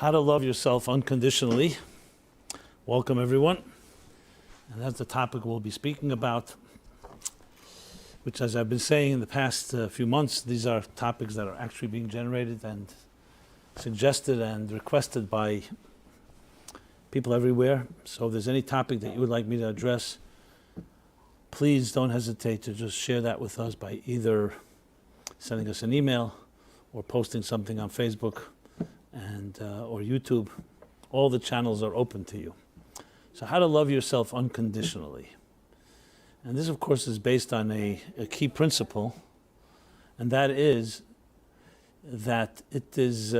How to love yourself unconditionally. Welcome, everyone. And that's the topic we'll be speaking about, which, as I've been saying in the past few months, these are topics that are actually being generated and suggested and requested by people everywhere. So if there's any topic that you would like me to address, please don't hesitate to just share that with us by either sending us an email or posting something on Facebook and or YouTube. All the channels are open to you. So how to love yourself unconditionally. And this, of course, is based on a key principle, and that is that it is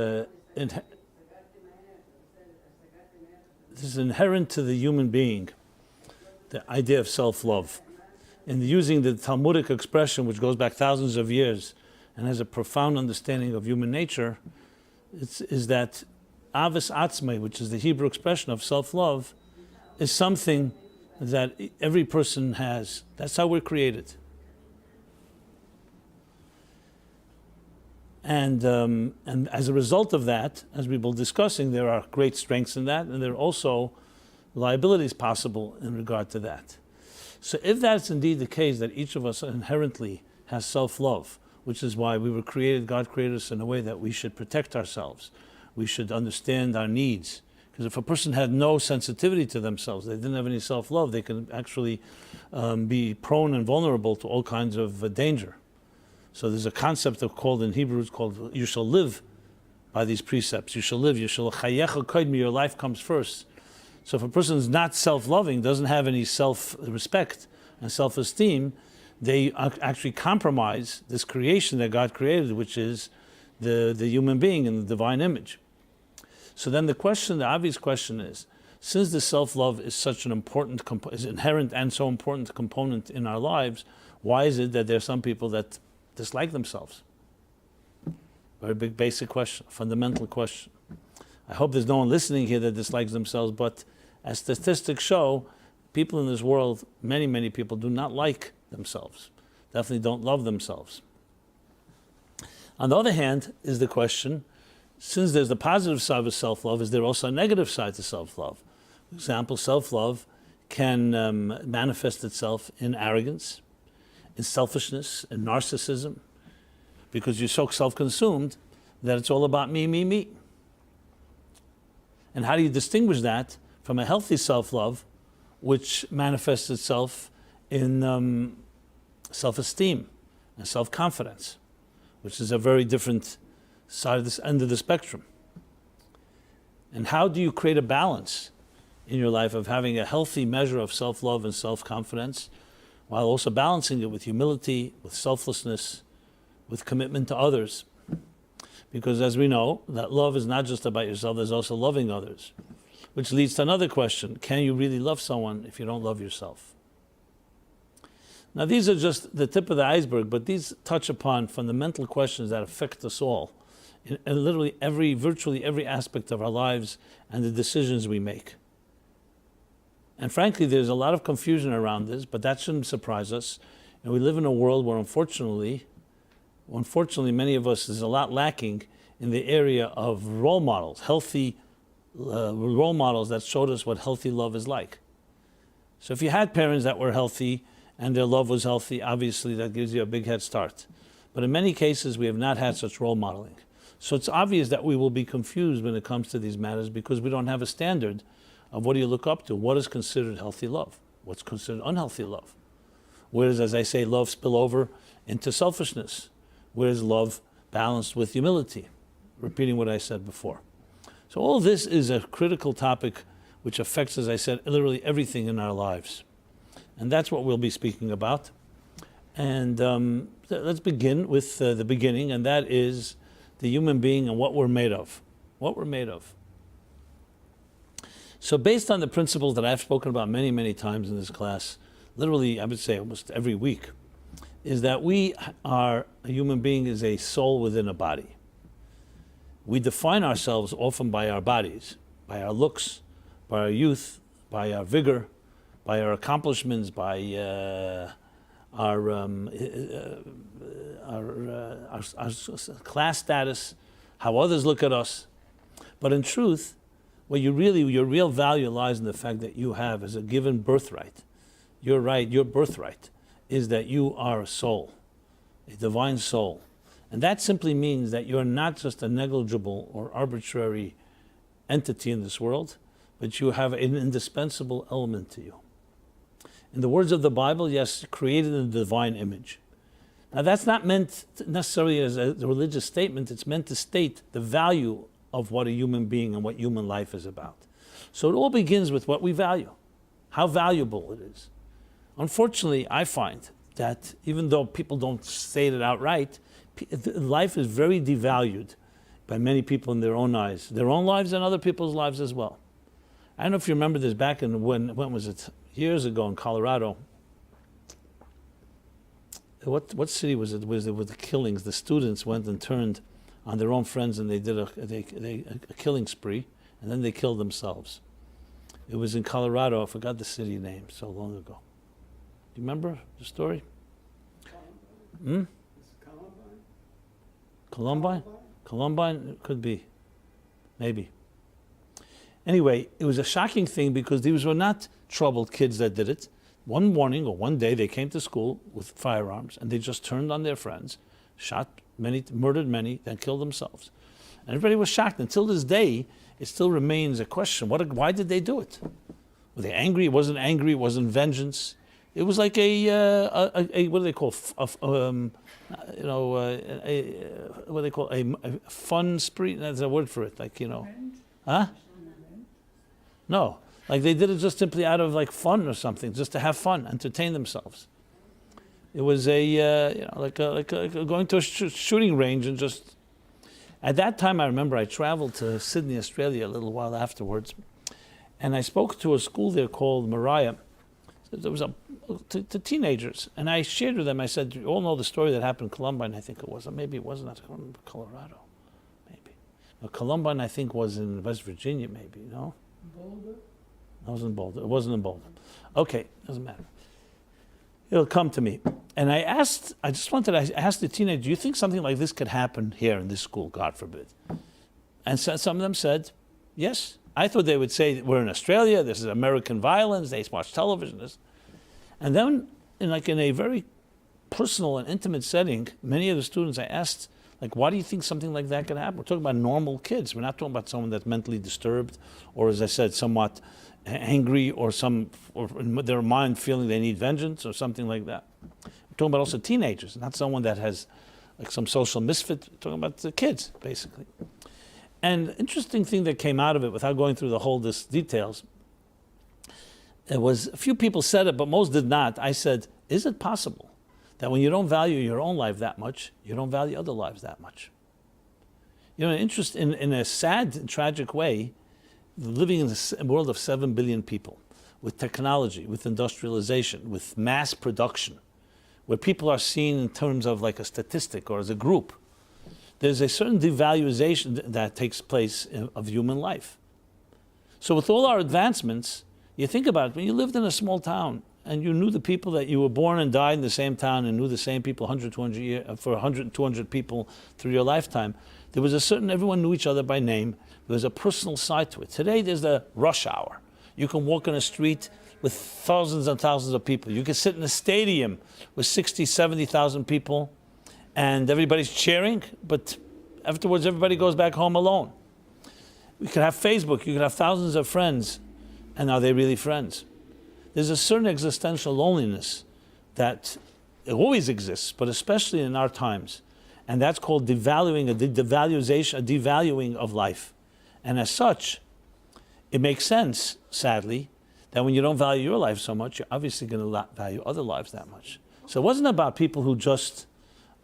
inherent to the human being, the idea of self-love. In using the Talmudic expression, which goes back thousands of years and has a profound understanding of human nature, is that Ahavas Atzmai, which is the Hebrew expression of self-love, is something that every person has. That's how we're created. And as a result of that, as we were discussing, there are great strengths in that, and there are also liabilities possible in regard to that. So if that's indeed the case, that each of us inherently has self-love, which is why we were created, God created us in a way that we should protect ourselves. We should understand our needs. Because if a person had no sensitivity to themselves, they didn't have any self-love, they can actually be prone and vulnerable to all kinds of danger. So there's a concept called in Hebrew, it's called, you shall live by these precepts. You shall live, you shall chayecha kodmi, your life comes first. So if a person is not self-loving, doesn't have any self-respect and self-esteem, they actually compromise this creation that God created, which is the human being in the divine image. So then the obvious question is, since the self-love is such an important, is inherent and so important component in our lives, why is it that there are some people that dislike themselves? Very big, basic question, fundamental question. I hope there's no one listening here that dislikes themselves, but as statistics show, people in this world, many, many people do not like themselves, definitely don't love themselves. On the other hand is the question, since there's the positive side of self-love, is there also a negative side to self-love? For example, self-love can manifest itself in arrogance, in selfishness, in narcissism, because you're so self-consumed that it's all about me, me, me. And how do you distinguish that from a healthy self-love, which manifests itself in self-esteem and self-confidence, which is a very different side of this end of the spectrum? And how do you create a balance in your life of having a healthy measure of self-love and self-confidence, while also balancing it with humility, with selflessness, with commitment to others? Because as we know, that love is not just about yourself, there's also loving others. Which leads to another question, can you really love someone if you don't love yourself? Now these are just the tip of the iceberg, but these touch upon fundamental questions that affect us all in literally virtually every aspect of our lives and the decisions we make. And frankly, there's a lot of confusion around this, but that shouldn't surprise us. And we live in a world where unfortunately many of us is a lot lacking in the area of role models, healthy role models that showed us what healthy love is like. So if you had parents that were healthy and their love was healthy, obviously that gives you a big head start. But in many cases, we have not had such role modeling. So it's obvious that we will be confused when it comes to these matters because we don't have a standard of what do you look up to? What is considered healthy love? What's considered unhealthy love? Where does, as I say, love spill over into selfishness? Where is love balanced with humility? Repeating what I said before. So all this is a critical topic which affects, as I said, literally everything in our lives. And that's what we'll be speaking about. And let's begin with the beginning, and that is the human being and what we're made of. What we're made of. So based on the principles that I've spoken about many, many times in this class, literally I would say almost every week, is that a human being is a soul within a body. We define ourselves often by our bodies, by our looks, by our youth, by our vigor, by our accomplishments, by our class status, how others look at us. But in truth, your real value lies in the fact that you have, as a given birthright, your birthright is that you are a soul, a divine soul. And that simply means that you're not just a negligible or arbitrary entity in this world, but you have an indispensable element to you. In the words of the Bible, yes, created in the divine image. Now that's not meant necessarily as a religious statement, it's meant to state the value of what a human being and what human life is about. So it all begins with what we value, how valuable it is. Unfortunately, I find that even though people don't state it outright, life is very devalued by many people in their own eyes, their own lives and other people's lives as well. I don't know if you remember this back in, when was it? Years ago in Colorado. What city was it? Was it with the killings? The students went and turned on their own friends and they did a killing spree, and then they killed themselves. It was in Colorado. I forgot the city name so long ago. Do you remember the story? Columbine? Columbine? It could be. Maybe. Anyway, it was a shocking thing because these were not troubled kids that did it. One morning or one day they came to school with firearms and they just turned on their friends, shot many, murdered many, then killed themselves. And everybody was shocked. Until this day, it still remains a question. Why did they do it? Were they angry? It wasn't vengeance. It was like a what do they call, what do they call, a fun spree? That's a word for it, like, Huh? No, like they did it just simply out of like fun or something, just to have fun, entertain themselves. It was like going to a shooting range and just. At that time, I remember I traveled to Sydney, Australia, a little while afterwards, and I spoke to a school there called Moriah. There was to teenagers, and I shared with them. I said, "You all know the story that happened in Columbine. I think it was, or maybe it wasn't. I don't remember, Colorado, maybe. No, Columbine, I think, was in West Virginia, maybe. No, Boulder. It wasn't in Boulder. It wasn't in Boulder. Okay, doesn't matter. It'll come to me." And I asked the teenager, "Do you think something like this could happen here in this school? God forbid." And so, some of them said, "Yes." I thought they would say, "We're in Australia, this is American violence, they watch television." And then, in a very personal and intimate setting, many of the students I asked, like, "Why do you think something like that could happen?" We're talking about normal kids. We're not talking about someone that's mentally disturbed, or as I said, somewhat angry, or in their mind feeling they need vengeance, or something like that. We're talking about also teenagers, not someone that has like some social misfit. We're talking about the kids, basically. And the interesting thing that came out of it, without going through the whole details, it was a few people said it, but most did not. I said, is it possible that when you don't value your own life that much, you don't value other lives that much? In a sad and tragic way, living in a world of 7 billion people, with technology, with industrialization, with mass production, where people are seen in terms of like a statistic or as a group, there's a certain devaluation that takes place of human life. So with all our advancements, you think about it, when you lived in a small town and you knew the people that you were born and died in the same town and knew the same people 100, 200 years, for 100, 200 people through your lifetime, there was everyone knew each other by name. There was a personal side to it. Today there's the rush hour. You can walk on a street with thousands and thousands of people. You can sit in a stadium with 60, 70,000 people and everybody's cheering, but afterwards everybody goes back home alone. You could have Facebook, you could have thousands of friends, and are they really friends? There's a certain existential loneliness that it always exists, but especially in our times, and that's called devaluing, a devaluing of life. And as such, it makes sense, sadly, that when you don't value your life so much, you're obviously going to value other lives that much. So it wasn't about people who just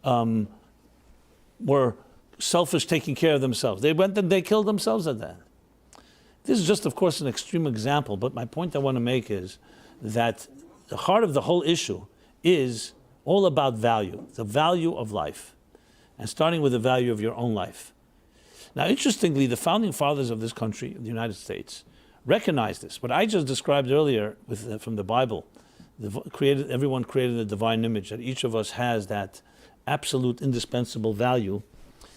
were selfish, taking care of themselves. They went and they killed themselves at that. This is just, of course, an extreme example, but my point I want to make is that the heart of the whole issue is all about value, the value of life, and starting with the value of your own life. Now, interestingly, the founding fathers of this country, the United States, recognized this. What I just described earlier from the Bible, everyone created a divine image, that each of us has that absolute indispensable value.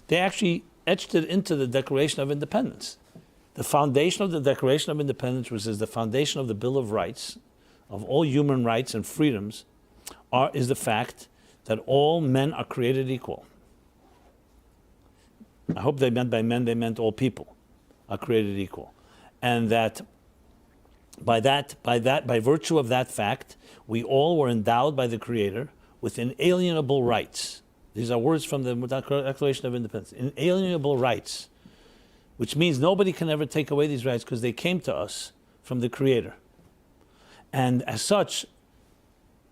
They actually etched it into the Declaration of Independence. the foundation of the Declaration of Independence, which is the foundation of the Bill of Rights, of all human rights and freedoms, is the fact that all men are created equal. I hope they meant by men, they meant all people are created equal. And that by virtue of that fact, we all were endowed by the Creator with inalienable rights. These are words from the Declaration of Independence. Inalienable rights, which means nobody can ever take away these rights because they came to us from the Creator. And as such,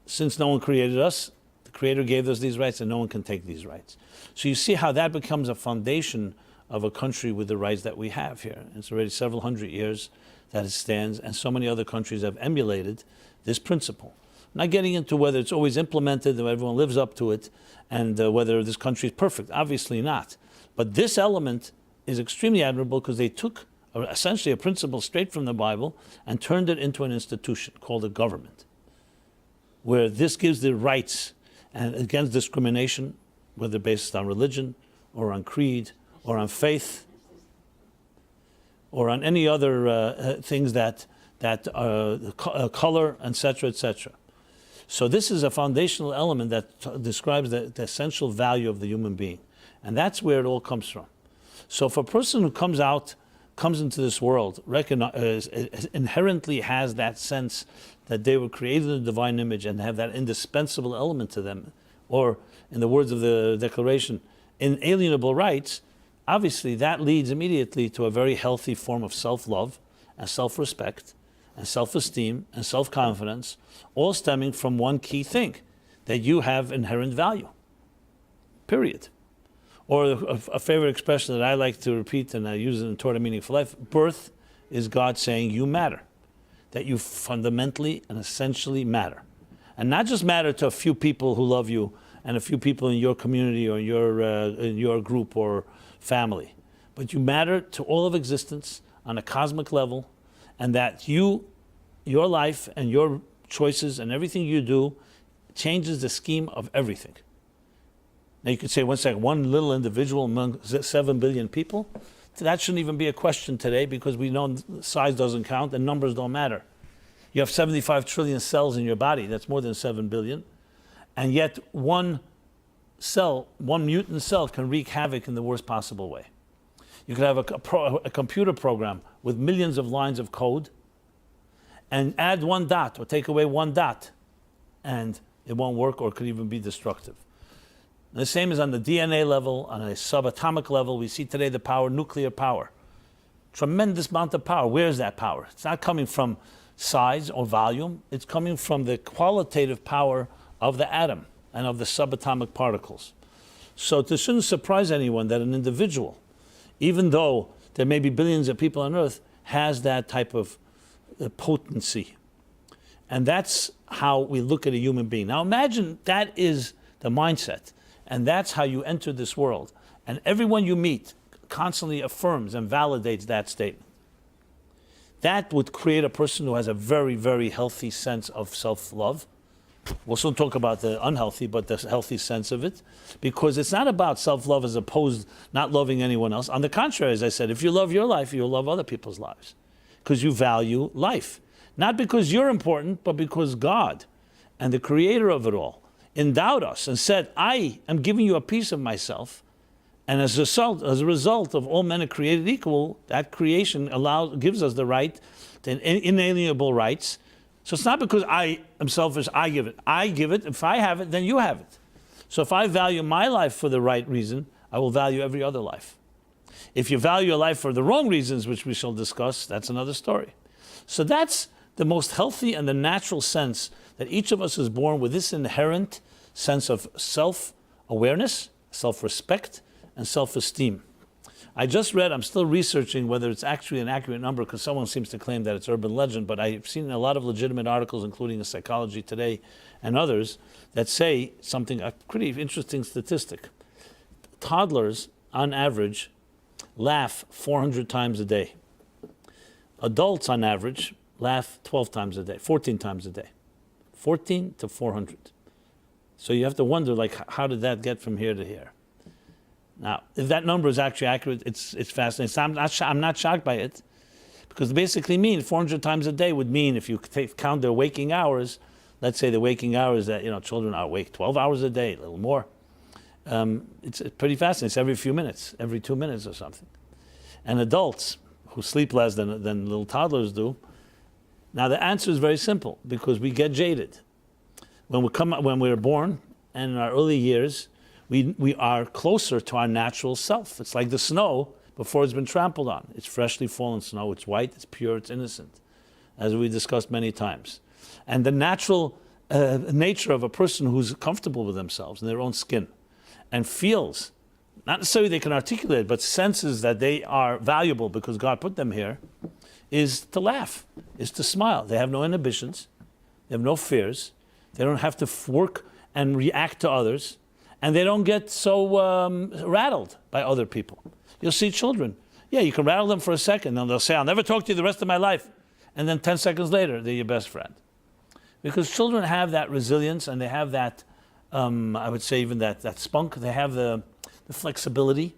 since no one created us, the Creator gave us these rights and no one can take these rights. So you see how that becomes a foundation of a country with the rights that we have here. It's already several hundred years that it stands, and so many other countries have emulated this principle. Not getting into whether it's always implemented and everyone lives up to it, and whether this country is perfect. Obviously not. But this element is extremely admirable because they took essentially a principle straight from the Bible and turned it into an institution called a government, where this gives the rights and against discrimination, whether based on religion or on creed or on faith or on any other things that color, etc., etc. So this is a foundational element that describes the essential value of the human being. And that's where it all comes from. So if a person who comes into this world, inherently has that sense that they were created in the divine image and have that indispensable element to them, or in the words of the Declaration, inalienable rights, obviously that leads immediately to a very healthy form of self-love and self-respect and self-esteem and self-confidence, all stemming from one key thing, that you have inherent value, period. Or a favorite expression that I like to repeat, and I use it in Torah Meaningful Life, birth is God saying you matter, that you fundamentally and essentially matter. And not just matter to a few people who love you and a few people in your community or in your group or family, but you matter to all of existence on a cosmic level, and that your life and your choices and everything you do changes the scheme of everything. Now you could say, one little individual among 7 billion people? That shouldn't even be a question today because we know size doesn't count and numbers don't matter. You have 75 trillion cells in your body, that's more than 7 billion. And yet one mutant cell can wreak havoc in the worst possible way. You could have a computer program with millions of lines of code and add one dot or take away one dot and it won't work or could even be destructive. And the same is on the DNA level, on a subatomic level. We see today the power, nuclear power. Tremendous amount of power. Where is that power? It's not coming from size or volume. It's coming from the qualitative power of the atom and of the subatomic particles. So it shouldn't surprise anyone that an individual, even though there may be billions of people on Earth, has that type of potency. And that's how we look at a human being. Now imagine that is the mindset. And that's how you enter this world. And everyone you meet constantly affirms and validates that statement. That would create a person who has a very, very healthy sense of self-love. We'll soon talk about the unhealthy, but the healthy sense of it. Because it's not about self-love as opposed to not loving anyone else. On the contrary, as I said, if you love your life, you'll love other people's lives. Because you value life. Not because you're important, but because God and the creator of it all endowed us and said, I am giving you a piece of myself. And as a result of all men are created equal, that creation gives us the right to inalienable rights. So it's not because I am selfish, I give it. I give it. If I have it, then you have it. So if I value my life for the right reason, I will value every other life. If you value your life for the wrong reasons, which we shall discuss, that's another story. So that's the most healthy and the natural sense that each of us is born with, this inherent sense of self-awareness, self-respect, and self-esteem. I just read, I'm still researching whether it's actually an accurate number because someone seems to claim that it's urban legend, but I've seen a lot of legitimate articles, including in Psychology Today and others, that say something, a pretty interesting statistic. Toddlers, on average, laugh 400 times a day. Adults, on average, laugh 12 times a day, 14 times a day. 14 to 400. So you have to wonder, how did that get from here to here? Now, if that number is actually accurate, it's fascinating. So I'm not shocked by it Because they basically mean 400 times a day would mean, if you count their waking hours, let's say the waking hours that, children are awake 12 hours a day, a little more. It's pretty fascinating. It's every few minutes, every 2 minutes or something. And adults who sleep less than little toddlers do, now the answer is very simple, because we get jaded. When we're born and in our early years, we are closer to our natural self. It's like the snow before it's been trampled on. It's freshly fallen snow, it's white, it's pure, it's innocent, as we discussed many times. And the natural nature of a person who's comfortable with themselves in their own skin and feels, not necessarily they can articulate, but senses that they are valuable because God put them here, is to laugh, is to smile. They have no inhibitions, they have no fears, they don't have to work and react to others, and they don't get so rattled by other people. You'll see children, you can rattle them for a second, and they'll say, I'll never talk to you the rest of my life. And then 10 seconds later, they're your best friend. Because children have that resilience, and they have that, I would say even that spunk, they have the flexibility.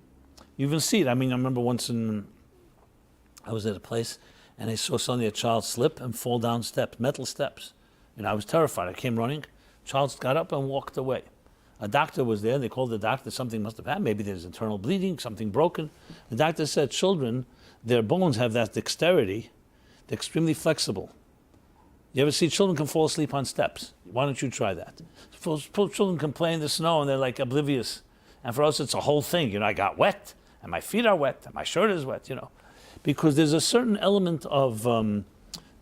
You even see it. I remember once I was at a place, and I saw suddenly a child slip and fall down steps, metal steps. And I was terrified. I came running. Child got up and walked away. A doctor was there. They called the doctor. Something must have happened. Maybe there's internal bleeding, something broken. The doctor said, children, their bones have that dexterity. They're extremely flexible. You ever see children can fall asleep on steps? Why don't you try that? Children can play in the snow and they're like oblivious. And for us, it's a whole thing. I got wet, and my feet are wet, and my shirt is wet, Because there's a certain element of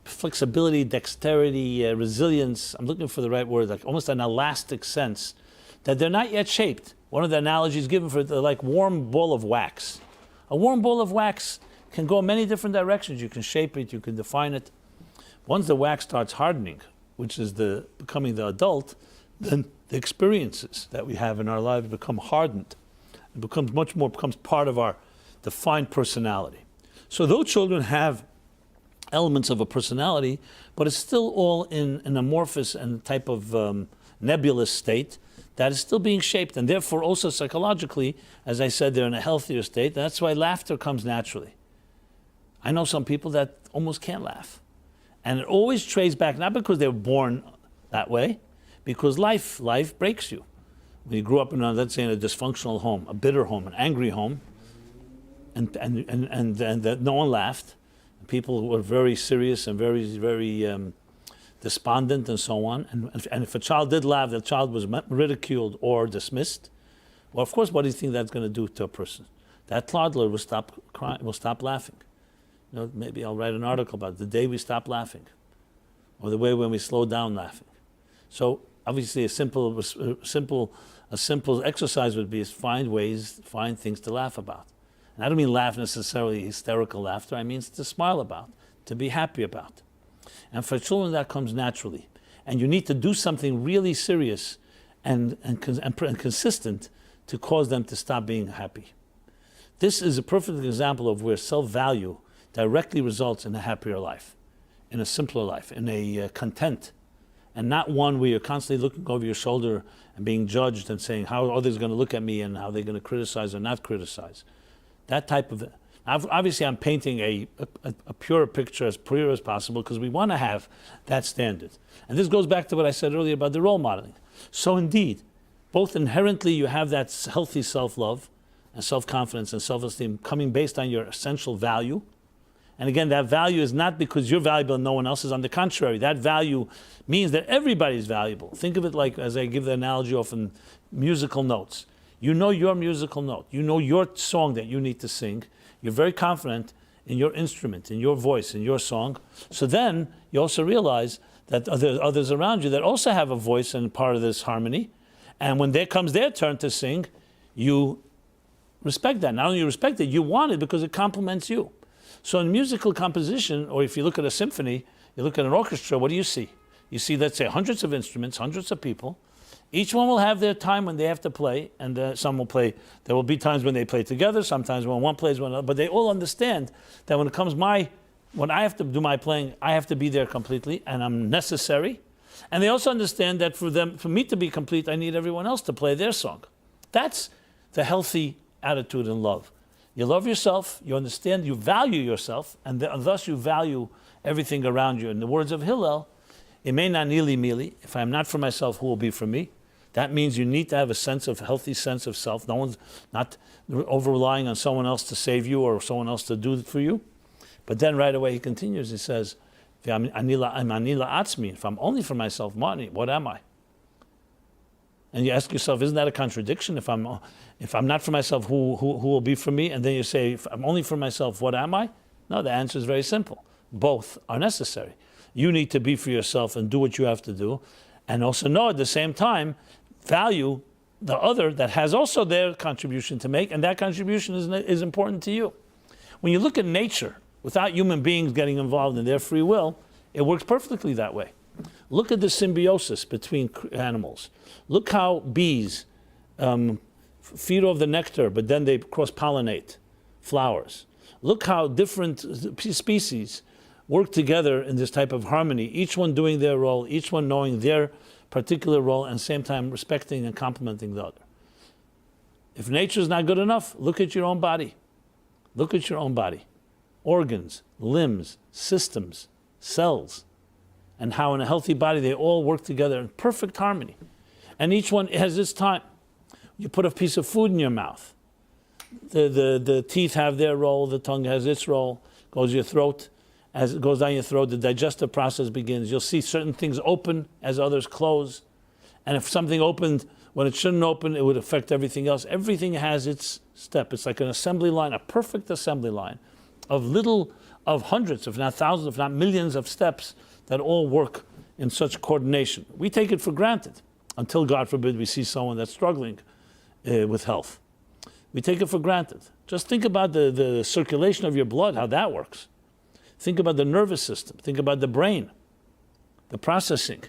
flexibility, dexterity, resilience. I'm looking for the right word, like almost an elastic sense, that they're not yet shaped. One of the analogies given for it, they're like warm ball of wax. A warm ball of wax can go in many different directions. You can shape it, you can define it. Once the wax starts hardening, which is becoming the adult, then the experiences that we have in our lives become hardened. It becomes becomes part of our defined personality. So though children have elements of a personality, but it's still all in an amorphous and type of nebulous state that is still being shaped, and therefore also psychologically, as I said, they're in a healthier state. That's why laughter comes naturally. I know some people that almost can't laugh. And it always traces back, not because they were born that way, because life breaks you. When you grew up in, let's say, in a dysfunctional home, a bitter home, an angry home, and no one laughed, people were very serious and very despondent and so on. And if a child did laugh, the child was ridiculed or dismissed. Well, of course, what do you think that's going to do to a person? That toddler will stop crying, will stop laughing. Maybe I'll write an article about the day we stop laughing, or the way when we slow down laughing. So obviously, a simple exercise would be is find things to laugh about. And I don't mean laugh necessarily hysterical laughter. I mean to smile about, to be happy about. And for children, that comes naturally. And you need to do something really serious and consistent to cause them to stop being happy. This is a perfect example of where self-value directly results in a happier life, in a simpler life, in a content, and not one where you're constantly looking over your shoulder and being judged and saying how are others going to look at me and how they're going to criticize or not criticize. That type of, obviously I'm painting a pure picture, as pure as possible, because we want to have that standard. And this goes back to what I said earlier about the role modeling. So indeed, both inherently you have that healthy self-love and self-confidence and self-esteem coming based on your essential value. And again, that value is not because you're valuable and no one else is. On the contrary, that value means that everybody's valuable. Think of it like, as I give the analogy often, musical notes. You know your musical note. You know your song that you need to sing. You're very confident in your instrument, in your voice, in your song. So then you also realize that others around you that also have a voice and part of this harmony. And when there comes their turn to sing, you respect that. Not only you respect it, you want it because it complements you. So in musical composition, or if you look at a symphony, you look at an orchestra, what do you see? You see, let's say, hundreds of instruments, hundreds of people. Each one will have their time when they have to play, and some will play. There will be times when they play together, sometimes when one plays one another, but they all understand that when it comes when I have to do my playing, I have to be there completely, and I'm necessary. And they also understand that for me to be complete, I need everyone else to play their song. That's the healthy attitude in love. You love yourself, you understand, you value yourself, and thus you value everything around you. In the words of Hillel, Imena nili mili, if I am not for myself, who will be for me? That means you need to have a healthy sense of self. No one's not over-relying on someone else to save you or someone else to do it for you. But then right away he continues, he says, if I'm only for myself, what am I? And you ask yourself, isn't that a contradiction? If I'm not for myself, who will be for me? And then you say, if I'm only for myself, what am I? No, the answer is very simple. Both are necessary. You need to be for yourself and do what you have to do, and also know at the same time, value the other that has also their contribution to make, and that contribution is important to you. When you look at nature, without human beings getting involved in their free will, it works perfectly that way. Look at the symbiosis between animals. Look how bees feed off the nectar, but then they cross-pollinate flowers. Look how different species work together in this type of harmony, each one doing their role, each one knowing their particular role, and at the same time respecting and complementing the other. If nature is not good enough, look at your own body. Look at your own body. Organs, limbs, systems, cells, and how in a healthy body they all work together in perfect harmony. And each one has its time. You put a piece of food in your mouth. The teeth have their role, the tongue has its role, goes your throat. As it goes down your throat, the digestive process begins. You'll see certain things open as others close. And if something opened when it shouldn't open, it would affect everything else. Everything has its step. It's like an assembly line, a perfect assembly line of hundreds, if not thousands, if not millions of steps that all work in such coordination. We take it for granted until, God forbid, we see someone that's struggling with health. We take it for granted. Just think about the circulation of your blood, how that works. Think about the nervous system. Think about the brain, the processing.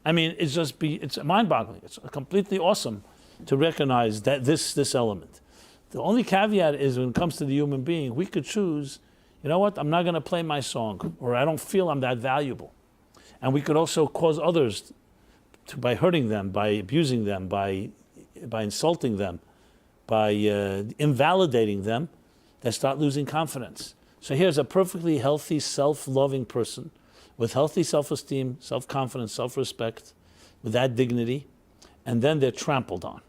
I mean, it's mind-boggling. It's completely awesome to recognize that this element. The only caveat is when it comes to the human being, we could choose, you know what, I'm not going to play my song, or I don't feel I'm that valuable. And we could also cause others by hurting them, by abusing them, by insulting them, by invalidating them, they start losing confidence. So here's a perfectly healthy, self-loving person with healthy self-esteem, self-confidence, self-respect, with that dignity, and then they're trampled on.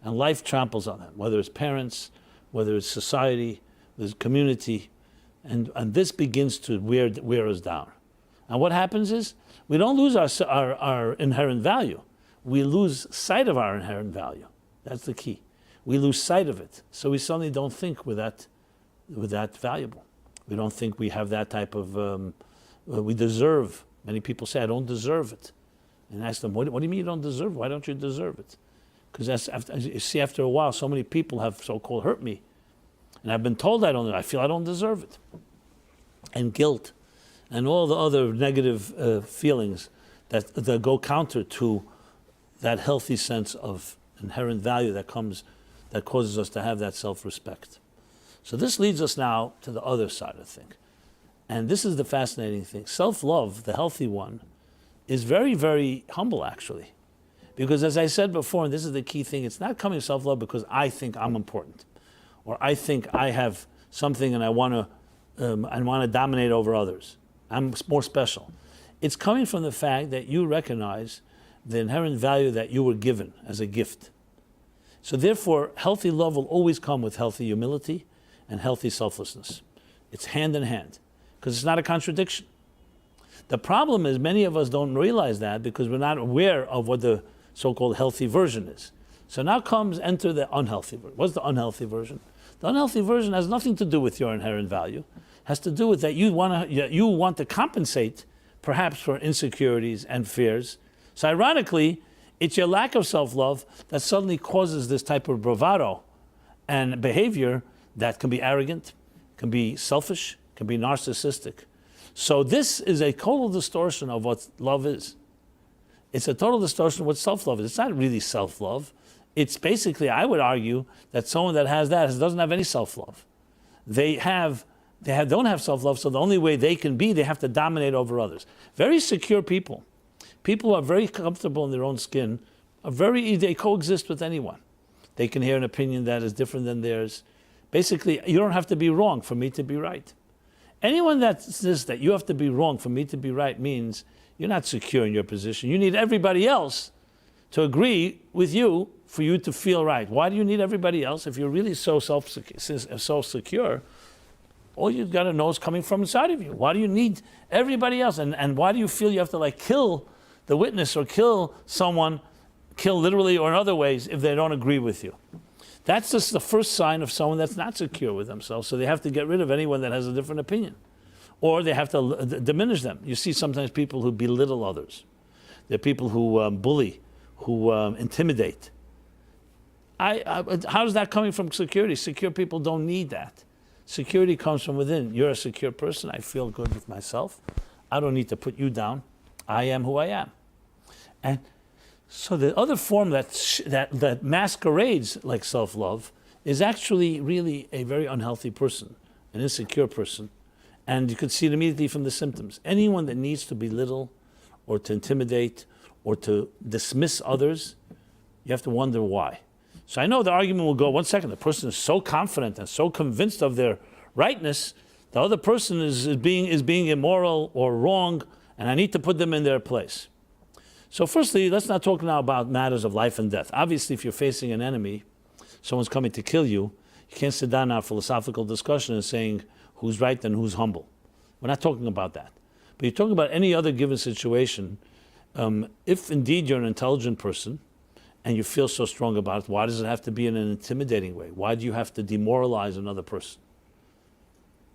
And life tramples on them, whether it's parents, whether it's society, there's community, and this begins to wear us down. And what happens is, we don't lose our inherent value. We lose sight of our inherent value. That's the key. We lose sight of it. So we suddenly don't think we're that valuable. We don't think we have that type of, we deserve. Many people say, I don't deserve it. And I ask them, what do you mean you don't deserve it? Why don't you deserve it? Because you see, after a while, so many people have so-called hurt me. And I've been told I feel I don't deserve it. And guilt. And all the other negative feelings that go counter to that healthy sense of inherent value that causes us to have that self-respect. So this leads us now to the other side of things. And this is the fascinating thing. Self-love, the healthy one, is very, very humble, actually. Because as I said before, and this is the key thing, it's not coming self-love because I think I'm important, or I think I have something and I want to dominate over others. I'm more special. It's coming from the fact that you recognize the inherent value that you were given as a gift. So therefore, healthy love will always come with healthy humility and healthy selflessness. It's hand in hand, because it's not a contradiction. The problem is many of us don't realize that because we're not aware of what the so-called healthy version is. So now enter the unhealthy version. What's the unhealthy version? The unhealthy version has nothing to do with your inherent value. It has to do with that you want to compensate perhaps for insecurities and fears. So ironically, it's your lack of self-love that suddenly causes this type of bravado and behavior that can be arrogant, can be selfish, can be narcissistic. So this is a total distortion of what love is. It's a total distortion of what self-love is. It's not really self-love. It's basically, I would argue, that someone that has that doesn't have any self-love. They don't have self-love, so the only way they can be, they have to dominate over others. Very secure people who are very comfortable in their own skin, they coexist with anyone. They can hear an opinion that is different than theirs, Basically, you don't have to be wrong for me to be right. Anyone that says that you have to be wrong for me to be right means you're not secure in your position. You need everybody else to agree with you for you to feel right. Why do you need everybody else? If you're really so secure, all you've got to know is coming from inside of you. Why do you need everybody else? And why do you feel you have to like kill the witness or kill someone, kill literally or in other ways, if they don't agree with you? That's just the first sign of someone that's not secure with themselves. So they have to get rid of anyone that has a different opinion. Or they have to diminish them. You see sometimes people who belittle others. There are people who bully, who intimidate. How is that coming from security? Secure people don't need that. Security comes from within. You're a secure person. I feel good with myself. I don't need to put you down. I am who I am. And so the other form that masquerades like self-love is actually really a very unhealthy person, an insecure person. And you could see it immediately from the symptoms. Anyone that needs to belittle or to intimidate or to dismiss others, you have to wonder why. So I know the argument will go, one second, the person is so confident and so convinced of their rightness, the other person is being immoral or wrong, and I need to put them in their place. So firstly, let's not talk now about matters of life and death. Obviously, if you're facing an enemy, someone's coming to kill you, you can't sit down in a philosophical discussion and saying who's right and who's humble. We're not talking about that. But you're talking about any other given situation. If indeed you're an intelligent person and you feel so strong about it, why does it have to be in an intimidating way? Why do you have to demoralize another person?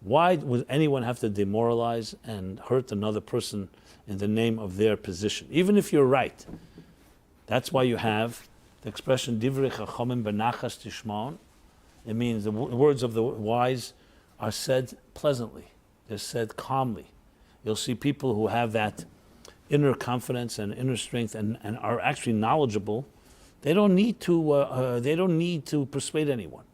Why would anyone have to demoralize and hurt another person in the name of their position? Even if you're right. That's why you have the expression, Divrei Chachamim benachas tishmaon. It means the words of the wise are said pleasantly. They're said calmly. You'll see people who have that inner confidence and inner strength and are actually knowledgeable. They don't need to persuade anyone.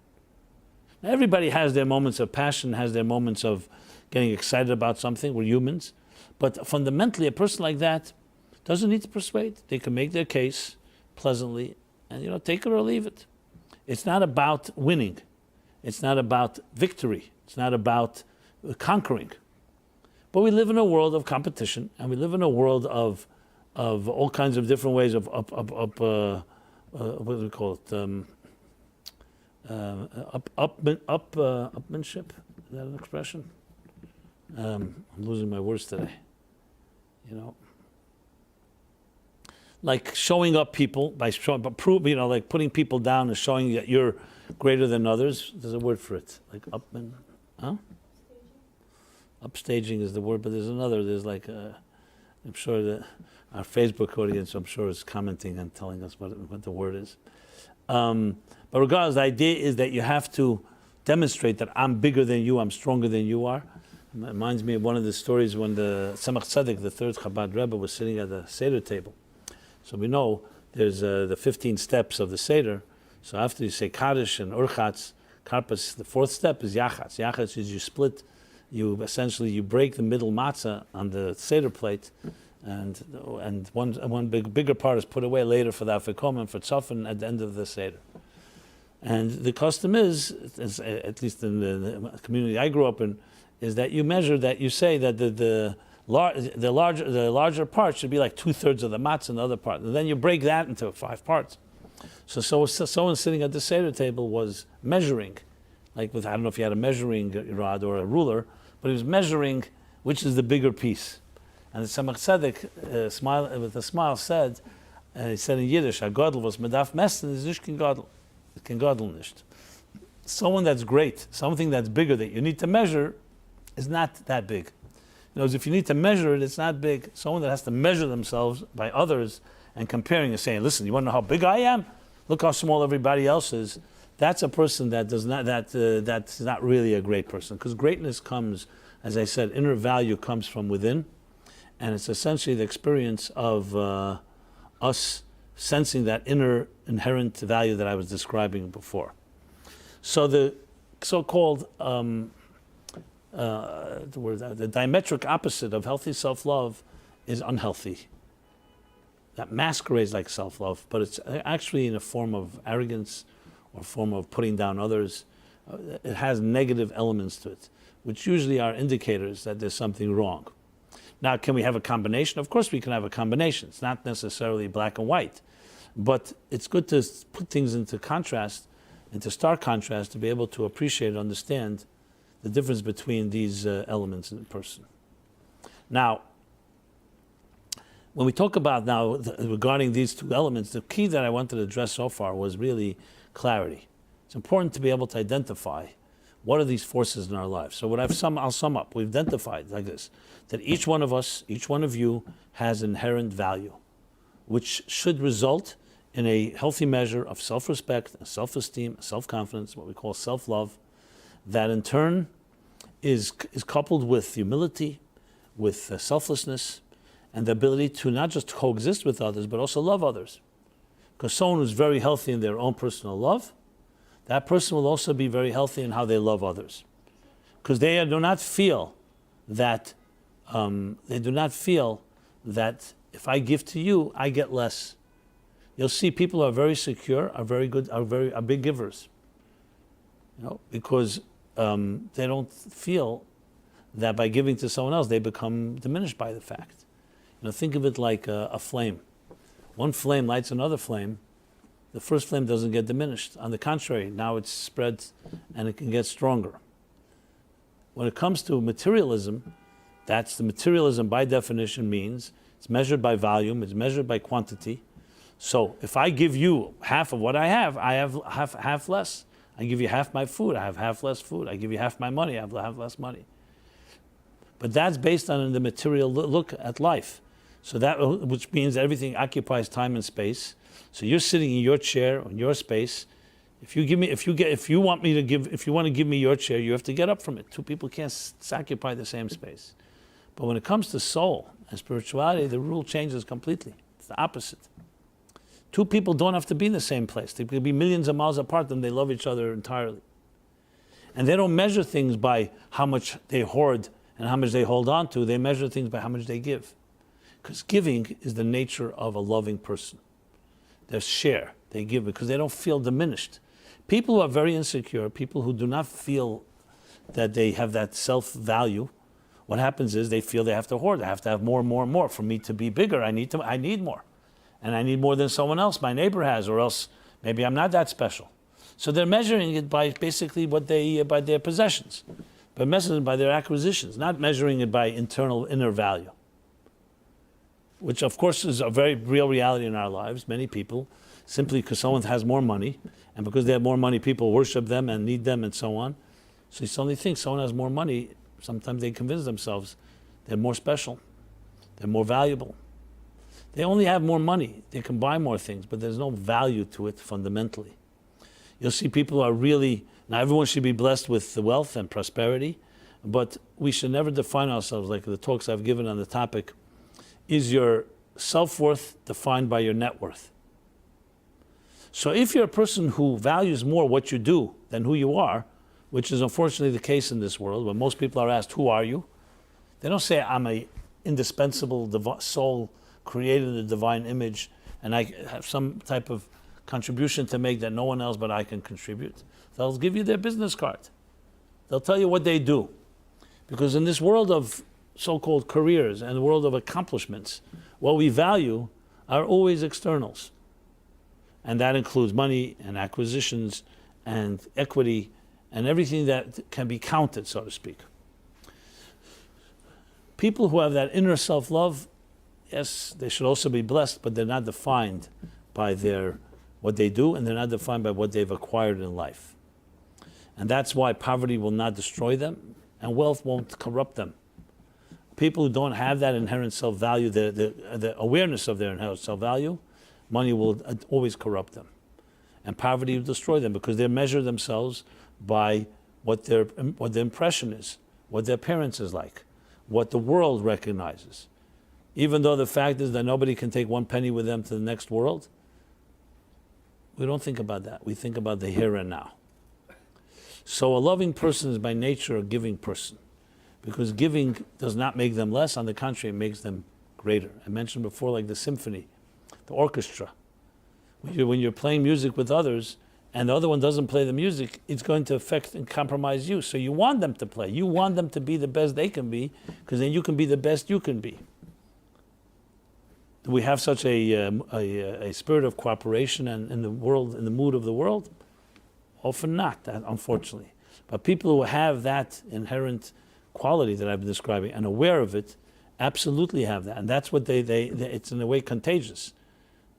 Now, everybody has their moments of passion, has their moments of getting excited about something. We're humans. But fundamentally, a person like that doesn't need to persuade. They can make their case pleasantly and, take it or leave it. It's not about winning. It's not about victory. It's not about conquering. But we live in a world of competition, and we live in a world of all kinds of different ways of what do we call it? Upmanship. Is that an expression? I'm losing my words today. Like showing up people by like putting people down and showing that you're greater than others. There's a word for it, like upstaging is the word, but there's another. There's like I'm sure that our Facebook audience, I'm sure, is commenting and telling us what the word is. But regardless, the idea is that you have to demonstrate that I'm bigger than you, I'm stronger than you are. It reminds me of one of the stories when the Tzemach Tzedek, the third Chabad Rebbe, was sitting at the Seder table. So we know there's the 15 steps of the Seder. So after you say Kaddish and Urchatz, Karpas, the fourth step is Yachatz. Yachatz is you essentially break the middle matzah on the Seder plate, and one bigger part is put away later for the Afikomen and for Tzofan at the end of the Seder. And the custom is, at least in the community I grew up in, is that you measure that, you say that the larger part should be like 2/3 of the matzah and the other part. And then you break that into 5 parts. So someone sitting at the Seder table was measuring, like with, I don't know if he had a measuring rod or a ruler, but he was measuring which is the bigger piece. And the Tzemach Tzedek, with a smile, said, he said in Yiddish, "A Godel was medaf messen is nicht kein Godel. It can Godel nicht." Someone that's great, something that's bigger that you need to measure, is not that big. If you need to measure it, it's not big. Someone that has to measure themselves by others and comparing and saying, "Listen, you want to know how big I am? Look how small everybody else is." That's a person that does not. That's not really a great person, because greatness comes, as I said, inner value comes from within, and it's essentially the experience of us sensing that inner inherent value that I was describing before. So the so-called the diametric opposite of healthy self-love is unhealthy. That masquerades like self-love, but it's actually in a form of arrogance or a form of putting down others. it has negative elements to it, which usually are indicators that there's something wrong. Now, can we have a combination? Of course we can have a combination. It's not necessarily black and white. But it's good to put things into contrast, into stark contrast, to be able to appreciate and understand the difference between these elements in a person. Now, when we talk about now regarding these two elements, the key that I wanted to address so far was really clarity. It's important to be able to identify what are these forces in our lives. So I'll sum up. We've identified like this, that each one of us, each one of you has inherent value, which should result in a healthy measure of self-respect, self-esteem, self-confidence, what we call self-love, that in turn is coupled with humility, with selflessness, and the ability to not just coexist with others, but also love others. Because someone who's very healthy in their own personal love, that person will also be very healthy in how they love others. Because they do not feel that if I give to you, I get less. You'll see people who are very secure, are very good, are big givers. Because they don't feel that by giving to someone else, they become diminished by the fact. Think of it like a flame. One flame lights another flame. The first flame doesn't get diminished. On the contrary, now it's spread and it can get stronger. When it comes to materialism, that's the materialism by definition means it's measured by volume, it's measured by quantity. So if I give you half of what I have half less. I give you half my food, I have half less food. I give you half my money, I have half less money. But that's based on the material look at life. So that, which means everything occupies time and space. So you're sitting in your chair, in your space. If you want to give me your chair, you have to get up from it. Two people can't occupy the same space. But when it comes to soul and spirituality, the rule changes completely. It's the opposite. Two people don't have to be in the same place. They could be millions of miles apart and they love each other entirely. And they don't measure things by how much they hoard and how much they hold on to. They measure things by how much they give. Because giving is the nature of a loving person. They share, they give because they don't feel diminished. People who are very insecure, people who do not feel that they have that self-value, what happens is they feel they have to hoard. I have to have more and more and more. For me to be bigger, I need more. And I need more than someone else, my neighbor has, or else maybe I'm not that special. So they're measuring it by basically by their possessions, but measuring it by their acquisitions, not measuring it by inner value. Which of course is a very real reality in our lives. Many people, simply because someone has more money, and because they have more money, people worship them and need them and so on. So you suddenly think someone has more money, sometimes they convince themselves they're more special, they're more valuable. They only have more money, they can buy more things, but there's no value to it fundamentally. You'll see people who are really, now everyone should be blessed with the wealth and prosperity, but we should never define ourselves like the talks I've given on the topic. Is your self-worth defined by your net worth? So if you're a person who values more what you do than who you are, which is unfortunately the case in this world, when most people are asked, who are you? They don't say, I'm an indispensable soul created in the divine image, and I have some type of contribution to make that no one else but I can contribute. They'll give you their business card. They'll tell you what they do. Because in this world of so-called careers and the world of accomplishments, what we value are always externals. And that includes money and acquisitions and equity and everything that can be counted, so to speak. People who have that inner self-love, yes, they should also be blessed, but they're not defined by what they do, and they're not defined by what they've acquired in life. And that's why poverty will not destroy them, and wealth won't corrupt them. People who don't have that inherent self-value, the awareness of their inherent self-value, money will always corrupt them. And poverty will destroy them because they measure themselves by what their impression is, what their appearance is like, what the world recognizes. Even though the fact is that nobody can take one penny with them to the next world, we don't think about that. We think about the here and now. So a loving person is by nature a giving person. Because giving does not make them less, on the contrary, it makes them greater. I mentioned before, like the symphony, the orchestra. When you're playing music with others, and the other one doesn't play the music, it's going to affect and compromise you. So you want them to play. You want them to be the best they can be, because then you can be the best you can be. Do we have such a spirit of cooperation and in the world, in the mood of the world? Often not, unfortunately. But people who have that inherent quality that I've been describing and aware of it, absolutely have that. And that's what it's in a way contagious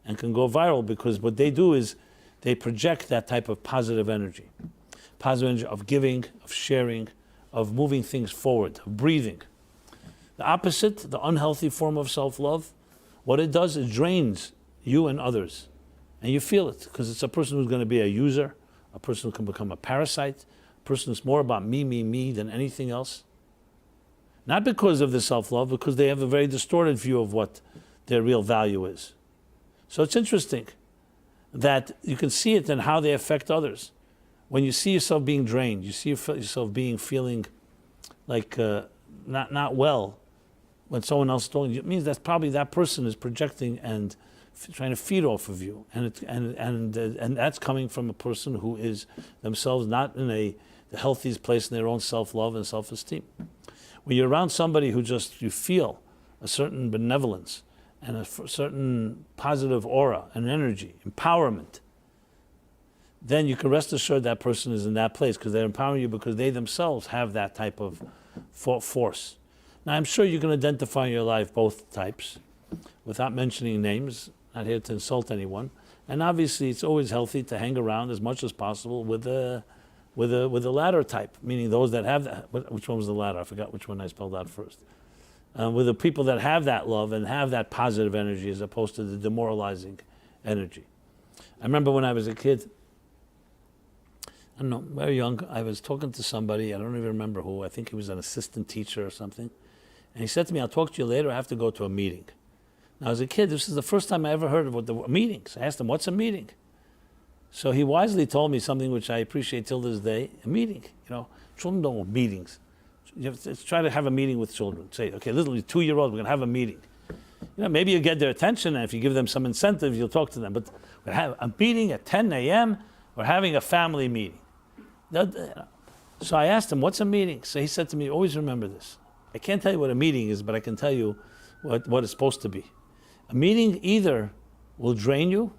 and can go viral, because what they do is they project that type of positive energy of giving, of sharing, of moving things forward, of breathing. The opposite, the unhealthy form of self-love, what it does, it drains you and others. And you feel it, because it's a person who's going to be a user, a person who can become a parasite, a person who's more about me than anything else. Not because of the self-love, because they have a very distorted view of what their real value is. So it's interesting that you can see it in how they affect others. When you see yourself being drained, you see yourself feeling like not well, when someone else is talking to you, it means that probably that person is projecting and trying to feed off of you, and that's coming from a person who is themselves not in the healthiest place in their own self-love and self-esteem. When you're around somebody who you feel a certain benevolence and a certain positive aura and energy, empowerment, then you can rest assured that person is in that place, because they're empowering you because they themselves have that type of force. Now, I'm sure you can identify in your life both types without mentioning names, not here to insult anyone. And obviously, it's always healthy to hang around as much as possible with the latter type, meaning those that have that. Which one was the latter? I forgot which one I spelled out first. With the people that have that love and have that positive energy, as opposed to the demoralizing energy. I remember when I was a kid, I don't know, very young, I was talking to somebody, I don't even remember who, I think he was an assistant teacher or something. And he said to me, I'll talk to you later, I have to go to a meeting. Now, as a kid, this is the first time I ever heard of the meetings. I asked him, what's a meeting? So he wisely told me something which I appreciate till this day, a meeting. Children don't want meetings. You have to try to have a meeting with children. Say, okay, literally 2-year-olds, we're going to have a meeting. Maybe you get their attention, and if you give them some incentive, you'll talk to them. But we have a meeting at 10 a.m., we're having a family meeting. So I asked him, what's a meeting? So he said to me, always remember this. I can't tell you what a meeting is, but I can tell you what it's supposed to be. A meeting either will drain you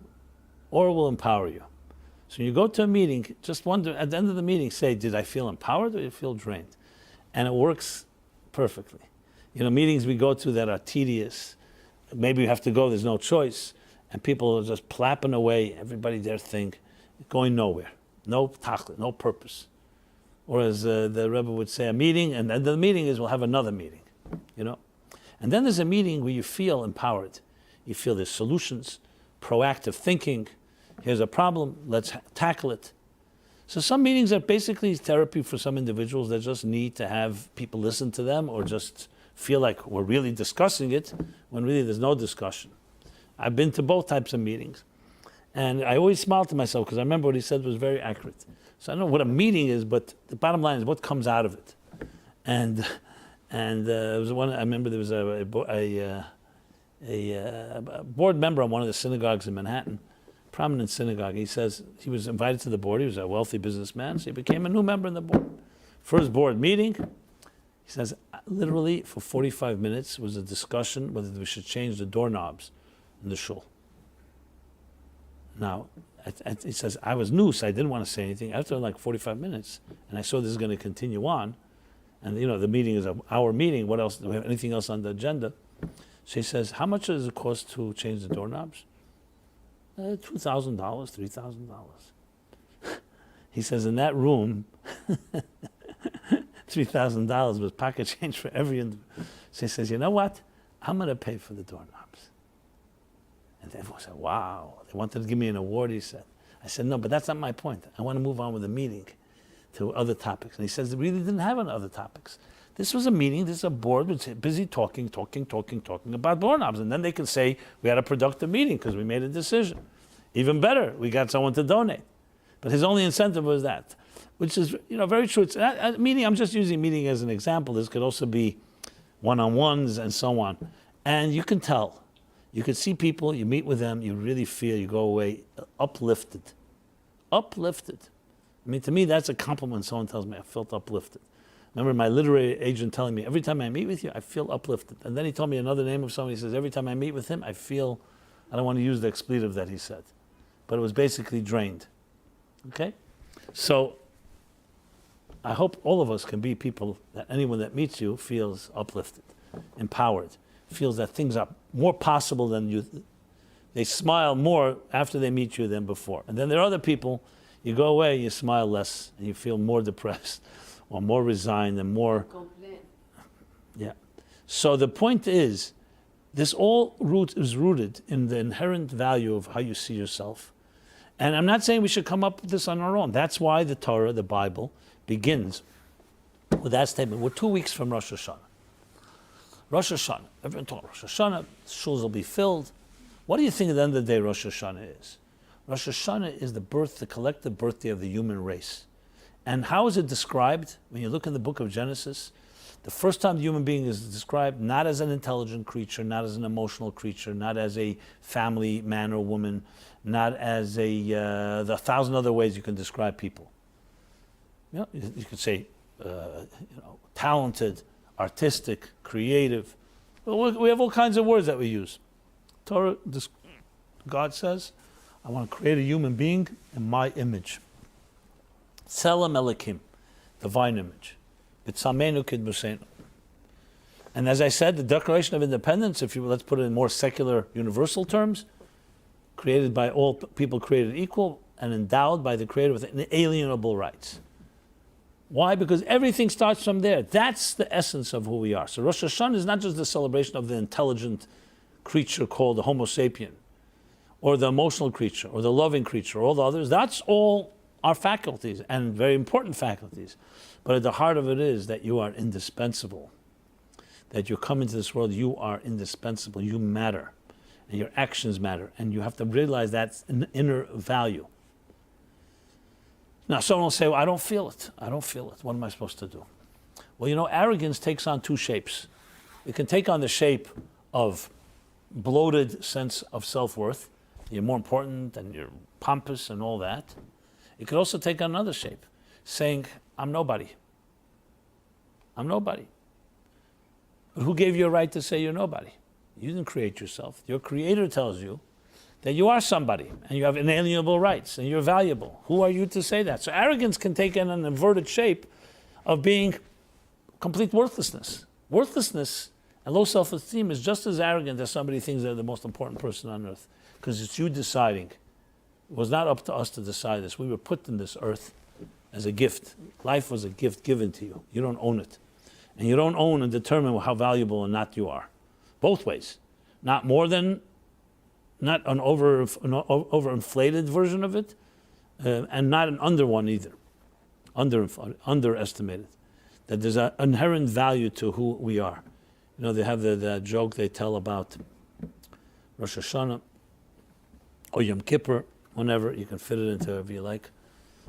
or will empower you. So when you go to a meeting, just wonder, at the end of the meeting, say, did I feel empowered or did I feel drained? And it works perfectly. Meetings we go to that are tedious, maybe you have to go, there's no choice, and people are just plapping away, everybody their thing, going nowhere. No tachlit, no purpose. Or as the Rebbe would say, a meeting, and then the meeting is we'll have another meeting, And then there's a meeting where you feel empowered. You feel there's solutions, proactive thinking. Here's a problem, let's tackle it. So some meetings are basically therapy for some individuals that just need to have people listen to them, or just feel like we're really discussing it, when really there's no discussion. I've been to both types of meetings. And I always smile to myself, because I remember what he said was very accurate. So I don't know what a meeting is, but the bottom line is what comes out of it. And there was one, I remember there was a board member on one of the synagogues in Manhattan, prominent synagogue. He says he was invited to the board. He was a wealthy businessman, so he became a new member in the board. First board meeting, he says, literally for 45 minutes was a discussion whether we should change the doorknobs in the shul. Now, he says, I was new, so I didn't want to say anything. After like 45 minutes, and I saw this is going to continue on, and the meeting is an hour meeting, what else, do we have anything else on the agenda? So he says, how much does it cost to change the doorknobs? $2,000, $3,000. He says, in that room, $3,000 was pocket change for every individual. So he says, you know what? I'm going to pay for the doorknobs. And everyone said, wow, they wanted to give me an award, he said. I said, no, but that's not my point. I want to move on with the meeting to other topics. And he says, they really didn't have any other topics. This was a meeting, this is a board, was busy talking about doorknobs. And then they can say, we had a productive meeting because we made a decision. Even better, we got someone to donate. But his only incentive was that, which is very true. It's a meeting, I'm just using meeting as an example. This could also be one-on-ones and so on. And you can tell. You could see people, you meet with them, you really feel, you go away uplifted, Uplifted. I mean, to me, that's a compliment when someone tells me I felt uplifted. Remember my literary agent telling me, every time I meet with you, I feel uplifted. And then he told me another name of somebody. He says, every time I meet with him, I feel, I don't want to use the expletive that he said, but it was basically drained. Okay? So I hope all of us can be people that anyone that meets you feels uplifted, empowered, feels that things are more possible than you. They smile more after they meet you than before. And then there are other people, you go away, you smile less, and you feel more depressed or more resigned and more. Complain. Yeah. So the point is, this all is rooted in the inherent value of how you see yourself. And I'm not saying we should come up with this on our own. That's why the Torah, the Bible, begins with that statement. We're 2 weeks from Rosh Hashanah. Rosh Hashanah. Everyone talks Rosh Hashanah. Shuls will be filled. What do you think at the end of the day Rosh Hashanah is? Rosh Hashanah is the collective birthday of the human race. And how is it described? When you look in the book of Genesis, the first time the human being is described not as an intelligent creature, not as an emotional creature, not as a family man or woman, not as the 1,000 other ways you can describe people. You could say, talented, artistic, creative. We have all kinds of words that we use. Torah, God says, I want to create a human being in my image. Tselem Elokim, divine image. B'tzameinu kidmusenu. And as I said, the Declaration of Independence, let's put it in more secular, universal terms, created by all people created equal and endowed by the Creator with inalienable rights. Why? Because everything starts from there. That's the essence of who we are. So Rosh Hashanah is not just the celebration of the intelligent creature called the Homo sapien, or the emotional creature, or the loving creature, or all the others. That's all our faculties, and very important faculties. But at the heart of it is that you are indispensable. That you come into this world, you are indispensable. You matter. And your actions matter. And you have to realize that's an inner value. Now, someone will say, well, I don't feel it. I don't feel it. What am I supposed to do? Well, arrogance takes on two shapes. It can take on the shape of bloated sense of self-worth. You're more important and you're pompous and all that. It could also take on another shape, saying, I'm nobody. I'm nobody. But who gave you a right to say you're nobody? You didn't create yourself. Your Creator tells you that you are somebody and you have inalienable rights and you're valuable. Who are you to say that? So arrogance can take on an inverted shape of being complete worthlessness. Worthlessness and low self-esteem is just as arrogant as somebody thinks they're the most important person on earth, because it's you deciding. It was not up to us to decide this. We were put in this earth as a gift. Life was a gift given to you. You don't own it. And you don't own and determine how valuable or not you are. Both ways. Not more than, not an overinflated version of it, and not an under one either. Underestimated. That there's an inherent value to who we are. They have the joke they tell about Rosh Hashanah or Yom Kippur, whenever you can fit it into whatever you like.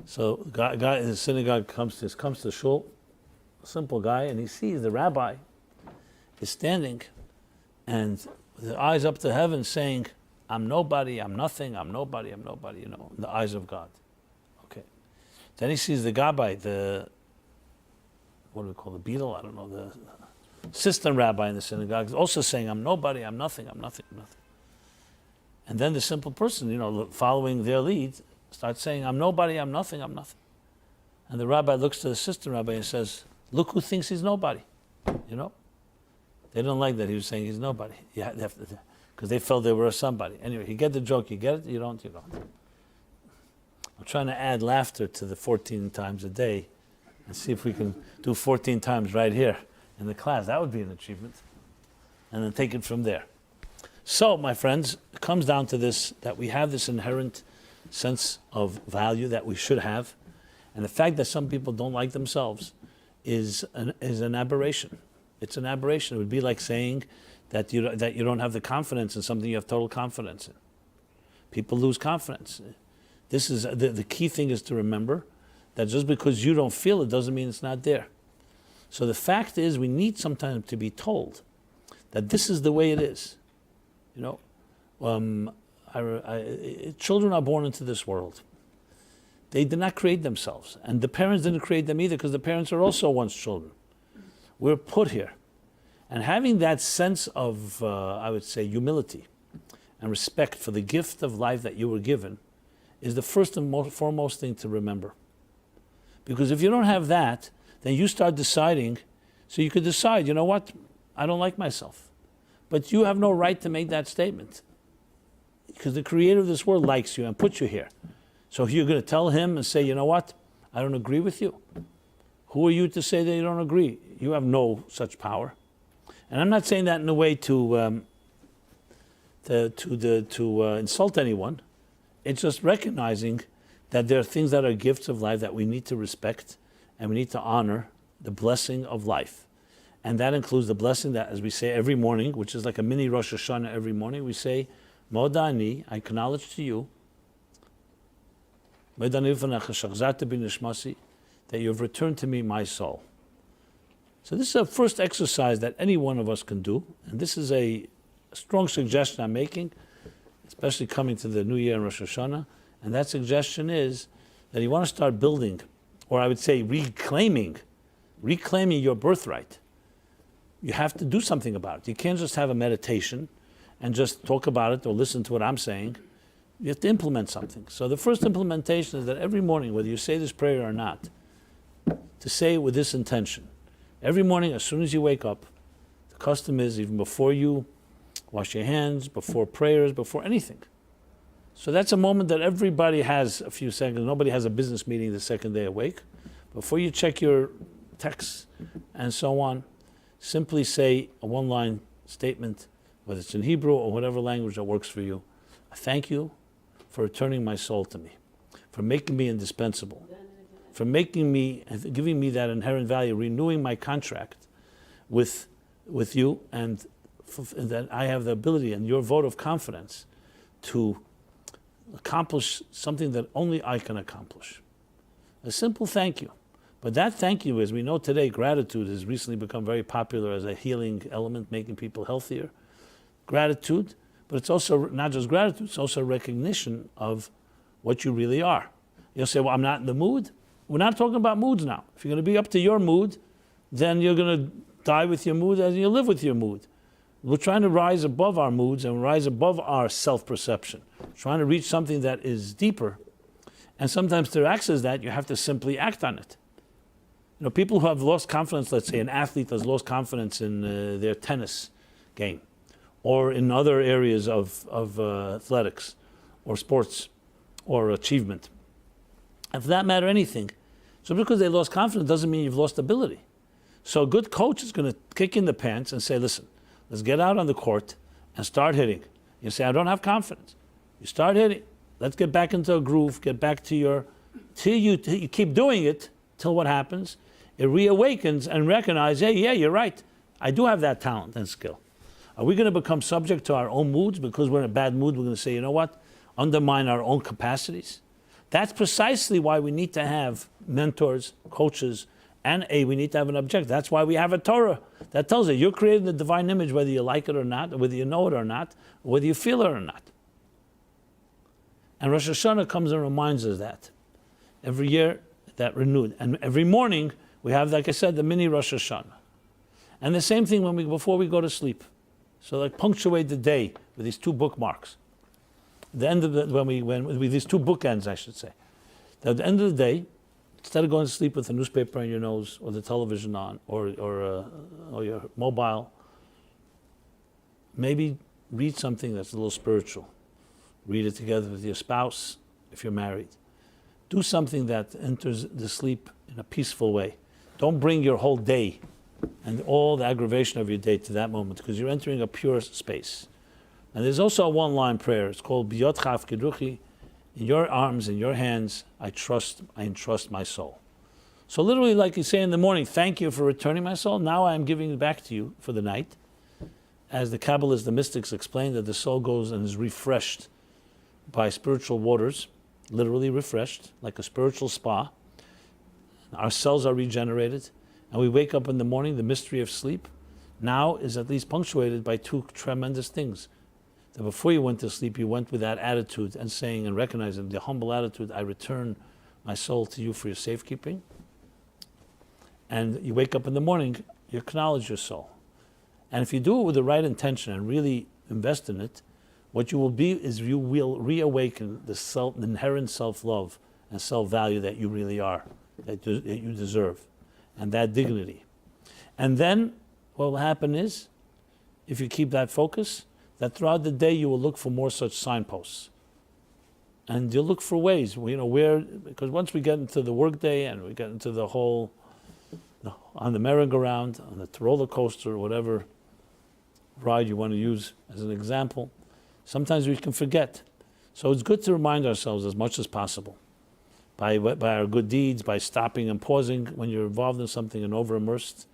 So a guy in the synagogue comes to shul, a simple guy, and he sees the rabbi is standing and with the eyes up to heaven saying, I'm nobody, I'm nothing, I'm nobody, in the eyes of God. Okay. Then he sees the gabbai, what do we call the beadle? I don't know, the assistant rabbi in the synagogue, also saying, I'm nobody, I'm nothing, I'm nothing, I'm nothing. And then the simple person, following their lead, starts saying, I'm nobody, I'm nothing, I'm nothing. And the rabbi looks to the assistant rabbi and says, look who thinks he's nobody. They don't like that he was saying he's nobody. Yeah, because they felt they were somebody. Anyway, you get the joke, you get it, you don't. I'm trying to add laughter to the 14 times a day and see if we can do 14 times right here in the class. That would be an achievement. And then take it from there. So, my friends, it comes down to this, that we have this inherent sense of value that we should have. And the fact that some people don't like themselves is an aberration. It's an aberration. It would be like saying that you don't have the confidence in something you have total confidence in. People lose confidence. This is the key thing is to remember that just because you don't feel it doesn't mean it's not there. So the fact is, we need sometimes to be told that this is the way it is. Children are born into this world, They did not create themselves. And the parents didn't create them either, because the parents are also once children. We're put here. And having that sense of, I would say, humility and respect for the gift of life that you were given is the first and foremost thing to remember. Because if you don't have that, then you start deciding, so you could decide, you know what, I don't like myself. But you have no right to make that statement. Because the creator of this world likes you and put you here. So you're going to tell him and say, you know what, I don't agree with you. Who are you to say that you don't agree? You have no such power. And I'm not saying that in a way to insult anyone. It's just recognizing that there are things that are gifts of life that we need to respect and we need to honor the blessing of life. And that includes the blessing that, as we say every morning, which is like a mini Rosh Hashanah every morning, we say, Moda ani, I acknowledge to you, that you have returned to me my soul. So this is a first exercise that any one of us can do, and this is a strong suggestion I'm making, especially coming to the New Year and Rosh Hashanah, and that suggestion is that you want to start building, or I would say reclaiming your birthright. You have to do something about it. You can't just have a meditation and just talk about it or listen to what I'm saying. You have to implement something. So the first implementation is that every morning, whether you say this prayer or not, to say it with this intention. Every morning, as soon as you wake up, the custom is even before you wash your hands, before prayers, before anything. So that's a moment that everybody has a few seconds. Nobody has a business meeting the second day awake. Before you check your texts and so on, simply say a one-line statement, whether it's in Hebrew or whatever language that works for you. I thank you for returning my soul to me, for making me indispensable, for giving me that inherent value, renewing my contract with you, and that I have the ability and your vote of confidence to accomplish something that only I can accomplish. A simple thank you. But that thank you, as we know today, gratitude has recently become very popular as a healing element, making people healthier. Gratitude, but it's also not just gratitude, it's also recognition of what you really are. You'll say, well, I'm not in the mood. We're not talking about moods now. If you're going to be up to your mood, then you're going to die with your mood and you live with your mood. We're trying to rise above our moods and rise above our self-perception, trying to reach something that is deeper. And sometimes to access that, you have to simply act on it. You know, people who have lost confidence, let's say an athlete has lost confidence in their tennis game or in other areas of athletics or sports or achievement. And for that matter, anything. So because they lost confidence doesn't mean you've lost ability. So a good coach is going to kick in the pants and say, listen, let's get out on the court and start hitting. You say, I don't have confidence. You start hitting. Let's get back into a groove, get back to till you keep doing it, till what happens? It reawakens and recognizes, hey, yeah, you're right. I do have that talent and skill. Are we going to become subject to our own moods because we're in a bad mood? We're going to say, you know what? Undermine our own capacities. That's precisely why we need to have mentors, coaches, and we need to have an objective. That's why we have a Torah that tells you you're created in the divine image, whether you like it or not, or whether you know it or not, or whether you feel it or not. And Rosh Hashanah comes and reminds us that. Every year, that renewed. And every morning, we have, like I said, the mini Rosh Hashanah. And the same thing before we go to sleep. So like punctuate the day with these two bookmarks. The end of with these two bookends, I should say. At the end of the day, instead of going to sleep with a newspaper on your nose or the television on or your mobile, maybe read something that's a little spiritual. Read it together with your spouse if you're married. Do something that enters the sleep in a peaceful way. Don't bring your whole day and all the aggravation of your day to that moment, because you're entering a pure space. And there's also a one-line prayer. It's called Biyotcha Afkiduchi. In your arms, in your hands, I entrust my soul. So literally, like you say in the morning, thank you for returning my soul. Now I am giving it back to you for the night. As the Kabbalists, the mystics explain, that the soul goes and is refreshed by spiritual waters, literally refreshed, like a spiritual spa. Our cells are regenerated, and we wake up in the morning. The mystery of sleep now is at least punctuated by two tremendous things. That before you went to sleep, you went with that attitude and saying and recognizing the humble attitude, I return my soul to you for your safekeeping. And you wake up in the morning, you acknowledge your soul. And if you do it with the right intention and really invest in it, what you will be is you will reawaken the inherent self-love and self-value that you really are, that you deserve, and that dignity. And then what will happen is, if you keep that focus, that throughout the day you will look for more such signposts. And you'll look for ways, because once we get into the workday and we get into the whole, on the merry-go-round, on the roller coaster, whatever ride you want to use as an example, sometimes we can forget. So it's good to remind ourselves as much as possible by our good deeds, by stopping and pausing when you're involved in something and over-immersed,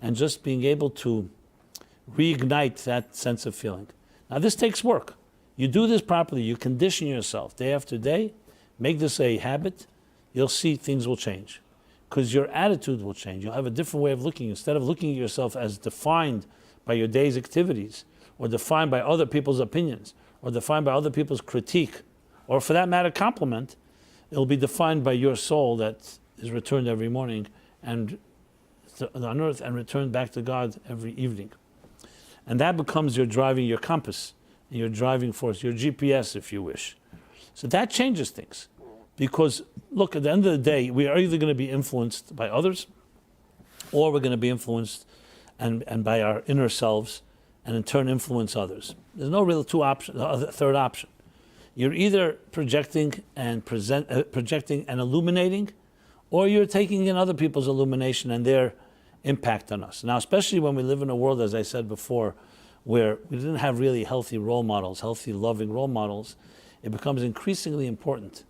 and just being able to reignite that sense of feeling. Now this takes work. You do this properly, you condition yourself day after day, make this a habit, you'll see things will change. Because your attitude will change. You'll have a different way of looking. Instead of looking at yourself as defined by your day's activities, or defined by other people's opinions, or defined by other people's critique, or for that matter, compliment, it'll be defined by your soul that is returned every morning and on earth and returned back to God every evening. And that becomes your compass, and your driving force, your GPS, if you wish. So that changes things. Because, look, at the end of the day, we are either going to be influenced by others, or we're going to be influenced and by our inner selves, and in turn influence others. There's no real third option. You're either projecting and illuminating, or you're taking in other people's illumination and their impact on us. Now, especially when we live in a world, as I said before, where we didn't have really healthy role models, healthy, loving role models, it becomes increasingly important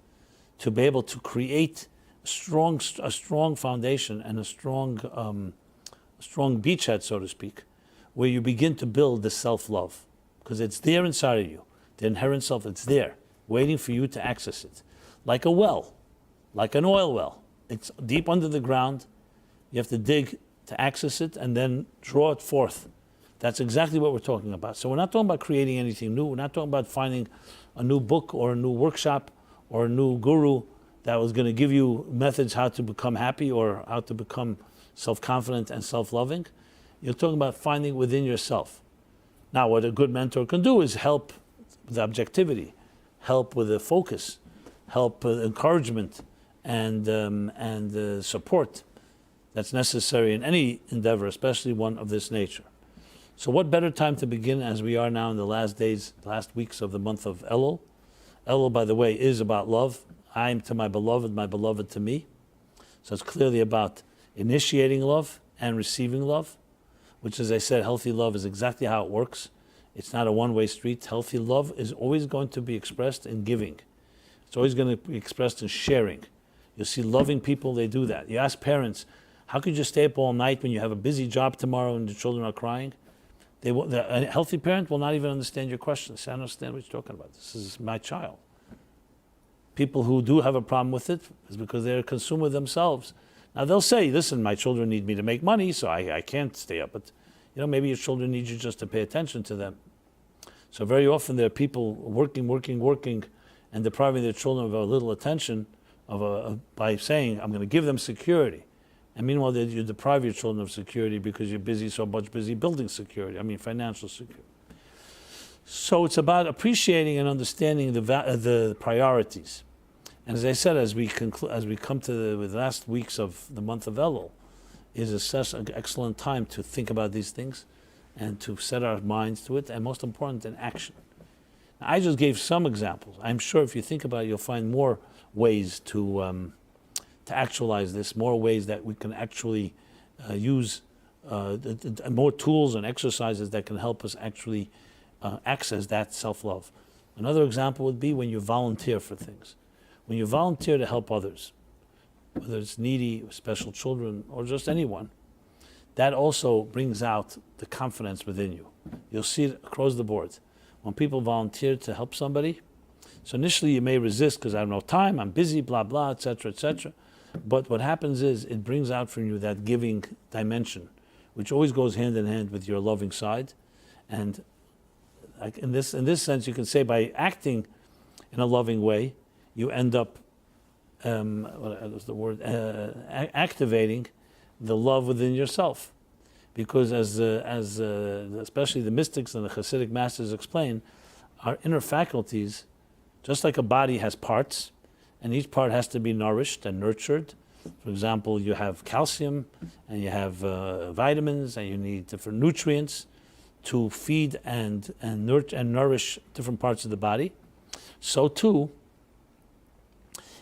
to be able to create a strong foundation and a strong beachhead, so to speak, where you begin to build the self-love, because it's there inside of you, the inherent self. It's there, waiting for you to access it, like a well, like an oil well. It's deep under the ground. You have to dig to access it and then draw it forth. That's exactly what we're talking about. So we're not talking about creating anything new. We're not talking about finding a new book or a new workshop or a new guru that was going to give you methods how to become happy or how to become self-confident and self-loving. You're talking about finding within yourself. Now, what a good mentor can do is help with objectivity, help with the focus, help with encouragement and support that's necessary in any endeavor, especially one of this nature. So what better time to begin as we are now in the last weeks of the month of Elul. Elul, by the way, is about love. I am to my beloved to me. So it's clearly about initiating love and receiving love, which, as I said, healthy love is exactly how it works. It's not a one-way street. Healthy love is always going to be expressed in giving. It's always going to be expressed in sharing. You'll see loving people, they do that. You ask parents, how could you stay up all night when you have a busy job tomorrow and the children are crying? A healthy parent will not even understand your question. Say, I don't understand what you're talking about. This is my child. People who do have a problem with it is because they're a consumer themselves. Now they'll say, listen, my children need me to make money, so I can't stay up. But maybe your children need you just to pay attention to them. So very often there are people working, and depriving their children of a little attention by saying, I'm going to give them security. And meanwhile, you deprive your children of security because you're busy building security, financial security. So it's about appreciating and understanding the priorities. And as I said, as we come to the last weeks of the month of Elul, is an excellent time to think about these things and to set our minds to it, and most important, in action. Now, I just gave some examples. I'm sure if you think about it, you'll find more ways to actualize this, more ways that we can actually use more tools and exercises that can help us actually access that self-love. Another example would be when you volunteer for things. When you volunteer to help others, whether it's needy, special children, or just anyone, that also brings out the confidence within you. You'll see it across the board. When people volunteer to help somebody, so initially you may resist because I have no time, I'm busy, blah, blah, etc., etc. But what happens is it brings out from you that giving dimension, which always goes hand in hand with your loving side. And in this sense, you can say by acting in a loving way, you end up what was the word? Activating the love within yourself. Because especially the mystics and the Hasidic masters explain, our inner faculties, just like a body has parts, and each part has to be nourished and nurtured. For example, you have calcium, and you have vitamins, and you need different nutrients to feed and nourish different parts of the body. So too,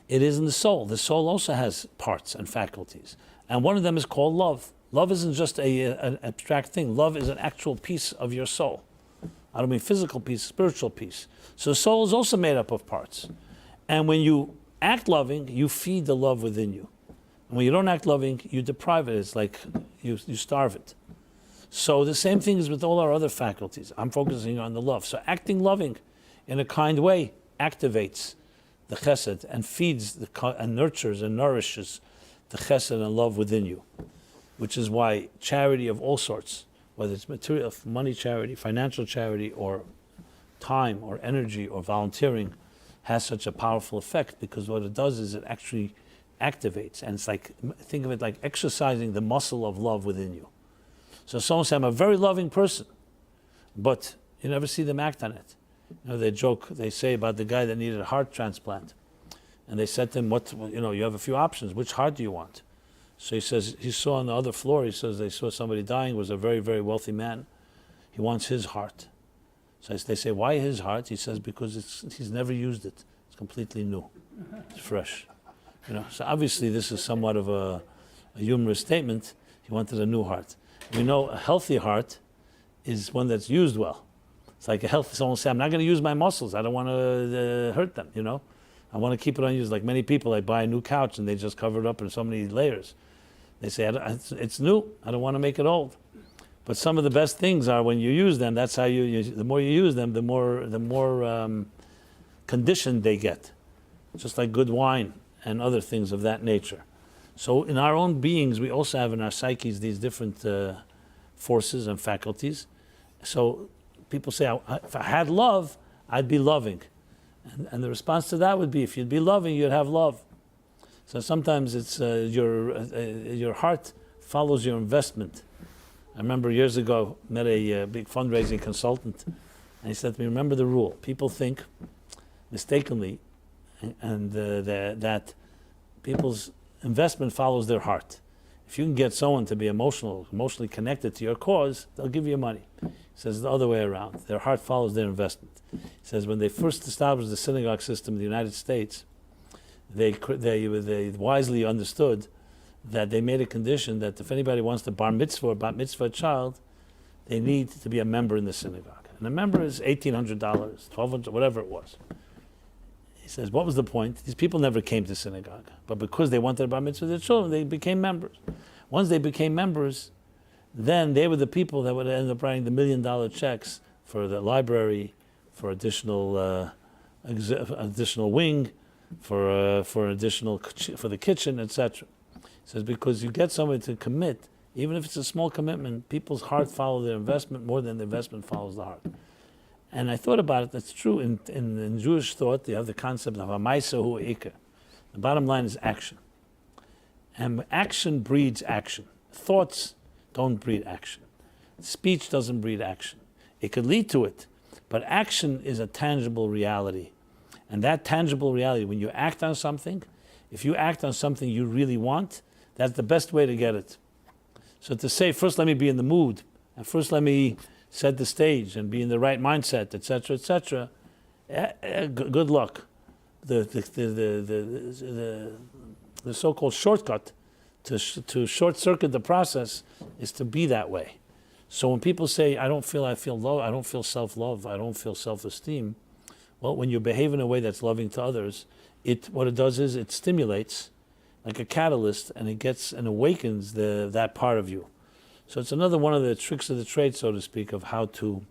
it is in the soul. The soul also has parts and faculties, and one of them is called love. Love isn't just an abstract thing. Love is an actual piece of your soul. I don't mean physical piece, spiritual piece. So the soul is also made up of parts. And when you act loving, you feed the love within you. And when you don't act loving, you deprive it. It's like you starve it. So the same thing is with all our other faculties. I'm focusing on the love. So acting loving in a kind way activates the chesed and feeds and nurtures and nourishes the chesed and love within you. Which is why charity of all sorts, whether it's material, money charity, financial charity, or time, or energy, or volunteering, has such a powerful effect, because what it does is it actually activates, and it's like, think of it like exercising the muscle of love within you. So someone says, I'm a very loving person, but you never see them act on it. You know, they say about the guy that needed a heart transplant, and they said to him, you have a few options, which heart do you want? So he says, he saw on the other floor, he says they saw somebody dying, was a very, very wealthy man. He wants his heart. So they say, why his heart? He says, because he's never used it. It's completely new. It's fresh. So obviously this is somewhat of a humorous statement. He wanted a new heart. We know a healthy heart is one that's used well. It's like someone say, I'm not going to use my muscles. I don't want to hurt them, I want to keep it unused. Like many people, they buy a new couch and they just cover it up in so many layers. They say, it's new. I don't want to make it old. But some of the best things are when you use them. That's how the more you use them, the more conditioned they get. Just like good wine and other things of that nature. So in our own beings, we also have in our psyches these different forces and faculties. So people say, if I had love, I'd be loving. And the response to that would be, if you'd be loving, you'd have love. So sometimes it's your heart follows your investment. I remember years ago, met a big fundraising consultant, and he said to me, remember the rule. People think, mistakenly, that people's investment follows their heart. If you can get someone to be emotionally connected to your cause, they'll give you money. He says the other way around. Their heart follows their investment. He says when they first established the synagogue system in the United States, they wisely understood that they made a condition that if anybody wants to bar mitzvah or bat mitzvah a child, they need to be a member in the synagogue. And a member is $1,800, $1,200, whatever it was. He says, what was the point? These people never came to synagogue, but because they wanted to bar mitzvah their children, they became members. Once they became members, then they were the people that would end up writing the $1 million checks for the library, for additional wing, for the kitchen, etc. He says because you get somebody to commit, even if it's a small commitment, people's heart follow their investment more than the investment follows the heart. And I thought about it. That's true in Jewish thought. You have the concept of ha'maisa hu ikar. The bottom line is action, and action breeds action. Thoughts don't breed action. Speech doesn't breed action. It could lead to it, but action is a tangible reality. And that tangible reality, when you act on something, if you act on something you really want, that's the best way to get it. So to say, first let me be in the mood, and first let me set the stage and be in the right mindset, etc., etc., good luck. The so-called shortcut to short-circuit the process is to be that way. So when people say, I feel low, I don't feel self-love, I don't feel self-esteem, well, when you behave in a way that's loving to others, what it does is it stimulates like a catalyst, and it gets and awakens that part of you. So it's another one of the tricks of the trade, so to speak, of how to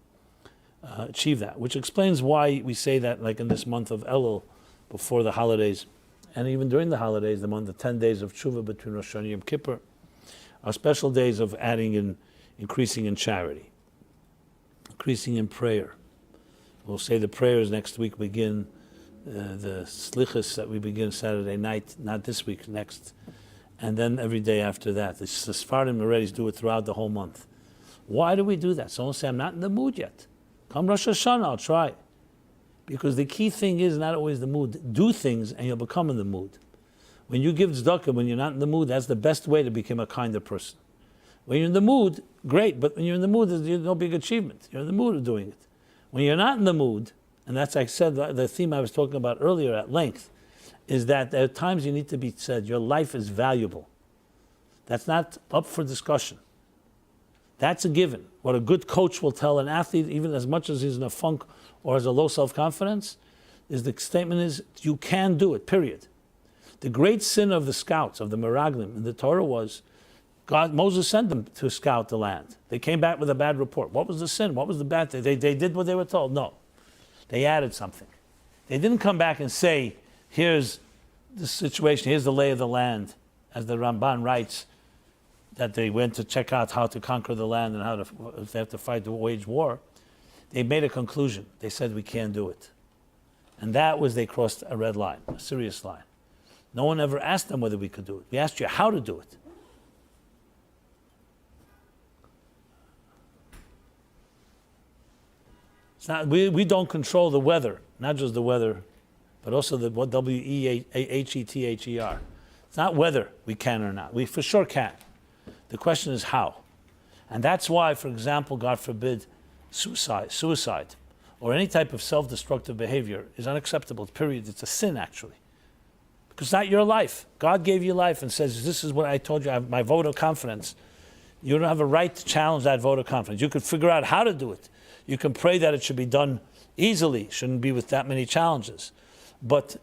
achieve that, which explains why we say that like in this month of Elul, before the holidays, and even during the holidays, the 10 days of tshuva between Rosh Hashanah and Yom Kippur, are special days of increasing in charity, increasing in prayer. We'll say the prayers next week begin the slichus that we begin Saturday night, not this week, next, and then every day after that. The Sephardim already do it throughout the whole month. Why do we do that? Someone say, I'm not in the mood yet. Come Rosh Hashanah, I'll try. Because the key thing is not always the mood. Do things and you'll become in the mood. When you give tzedakah, when you're not in the mood, that's the best way to become a kinder person. When you're in the mood, great, but when you're in the mood, there's no big achievement. You're in the mood of doing it. When you're not in the mood, and that's, like I said, the theme I was talking about earlier at length, is that there are times you need to be said, your life is valuable. That's not up for discussion. That's a given. What a good coach will tell an athlete, even as much as he's in a funk or has a low self-confidence, is the statement is, you can do it, period. The great sin of the scouts, of the Meraglim in the Torah was, Moses sent them to scout the land. They came back with a bad report. What was the sin? What was the bad thing? They did what they were told? No. They added something. They didn't come back and say, here's the situation, here's the lay of the land, as the Ramban writes, that they went to check out how to conquer the land and how to, if they have to fight to wage war. They made a conclusion. They said, we can't do it. And that was, they crossed a red line, a serious line. No one ever asked them whether we could do it. We asked you how to do it. It's not, we don't control the weather, not just the weather, but also the W-E-H-E-T-H-E-R. It's not whether we can or not. We for sure can. The question is how. And that's why, for example, God forbid, suicide, or any type of self-destructive behavior is unacceptable, period. It's a sin, actually. Because it's not your life. God gave you life and says, this is what I told you, I have my vote of confidence. You don't have a right to challenge that vote of confidence. You could figure out how to do it. You can pray that it should be done easily, shouldn't be with that many challenges. But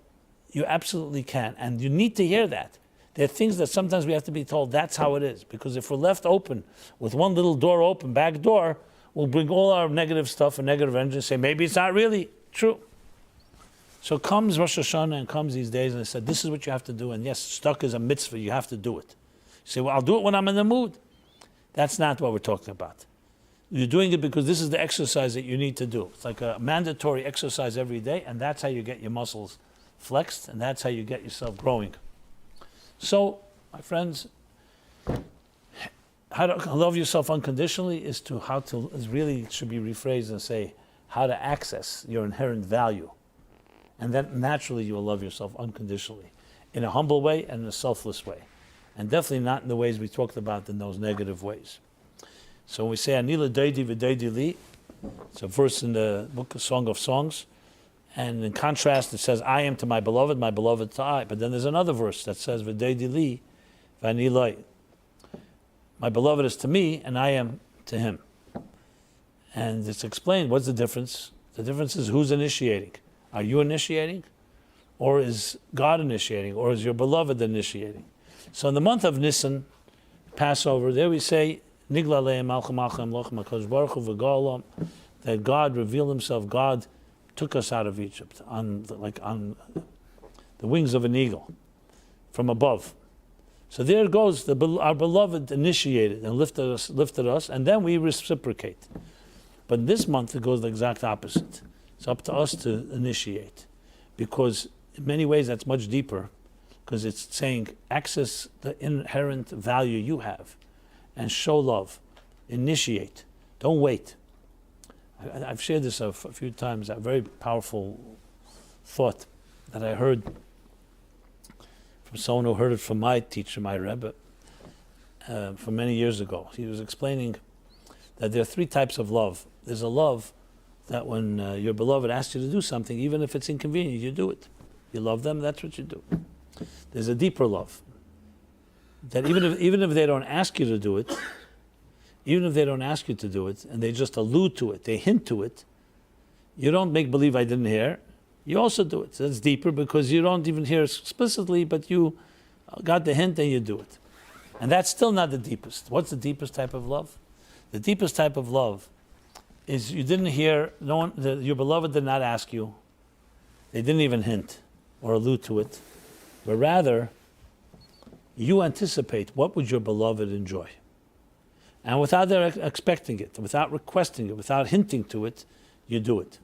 you absolutely can, and you need to hear that. There are things that sometimes we have to be told that's how it is. Because if we're left open, with one little door open, back door, we'll bring all our negative stuff and negative energy and say, maybe it's not really true. So comes Rosh Hashanah and comes these days and they said, this is what you have to do. And yes, stuck is a mitzvah, you have to do it. You say, well, I'll do it when I'm in the mood. That's not what we're talking about. You're doing it because this is the exercise that you need to do. It's like a mandatory exercise every day, and that's how you get your muscles flexed, and that's how you get yourself growing. So, my friends, how to love yourself unconditionally is really should be rephrased and say how to access your inherent value. And then naturally you will love yourself unconditionally in a humble way and in a selfless way. And definitely not in the ways we talked about in those negative ways. So when we say Anila Deidi V'Deidi Li, it's a verse in the book of Song of Songs. And in contrast, it says, I am to my beloved to I. But then there's another verse that says, V'Deidi Li V'Ani Loi. My beloved is to me, and I am to him. And it's explained, what's the difference? The difference is who's initiating. Are you initiating? Or is God initiating? Or is your beloved initiating? So in the month of Nisan, Passover, there we say, Nigla le'em malchem malchem lochem HaKadosh Baruch Hu v'ga'olam, that God revealed himself, God took us out of Egypt on the wings of an eagle from above. So there goes, our beloved initiated and lifted us, and then we reciprocate. But this month it goes the exact opposite. It's up to us to initiate, because in many ways that's much deeper, because it's saying access the inherent value you have and show love. Initiate. Don't wait. I've shared this a few times, a very powerful thought that I heard from someone who heard it from my teacher, my Rebbe, from many years ago. He was explaining that there are three types of love. There's a love that when your beloved asks you to do something, even if it's inconvenient, you do it. You love them, that's what you do. There's a deeper love that even if they don't ask you to do it, even if they don't ask you to do it, and they just allude to it, they hint to it, you don't make believe I didn't hear, you also do it. So it's deeper because you don't even hear explicitly, but you got the hint and you do it. And that's still not the deepest. What's the deepest type of love? The deepest type of love is you didn't hear, your beloved did not ask you, they didn't even hint or allude to it, but rather you anticipate what would your beloved enjoy. And without their expecting it, without requesting it, without hinting to it, you do it.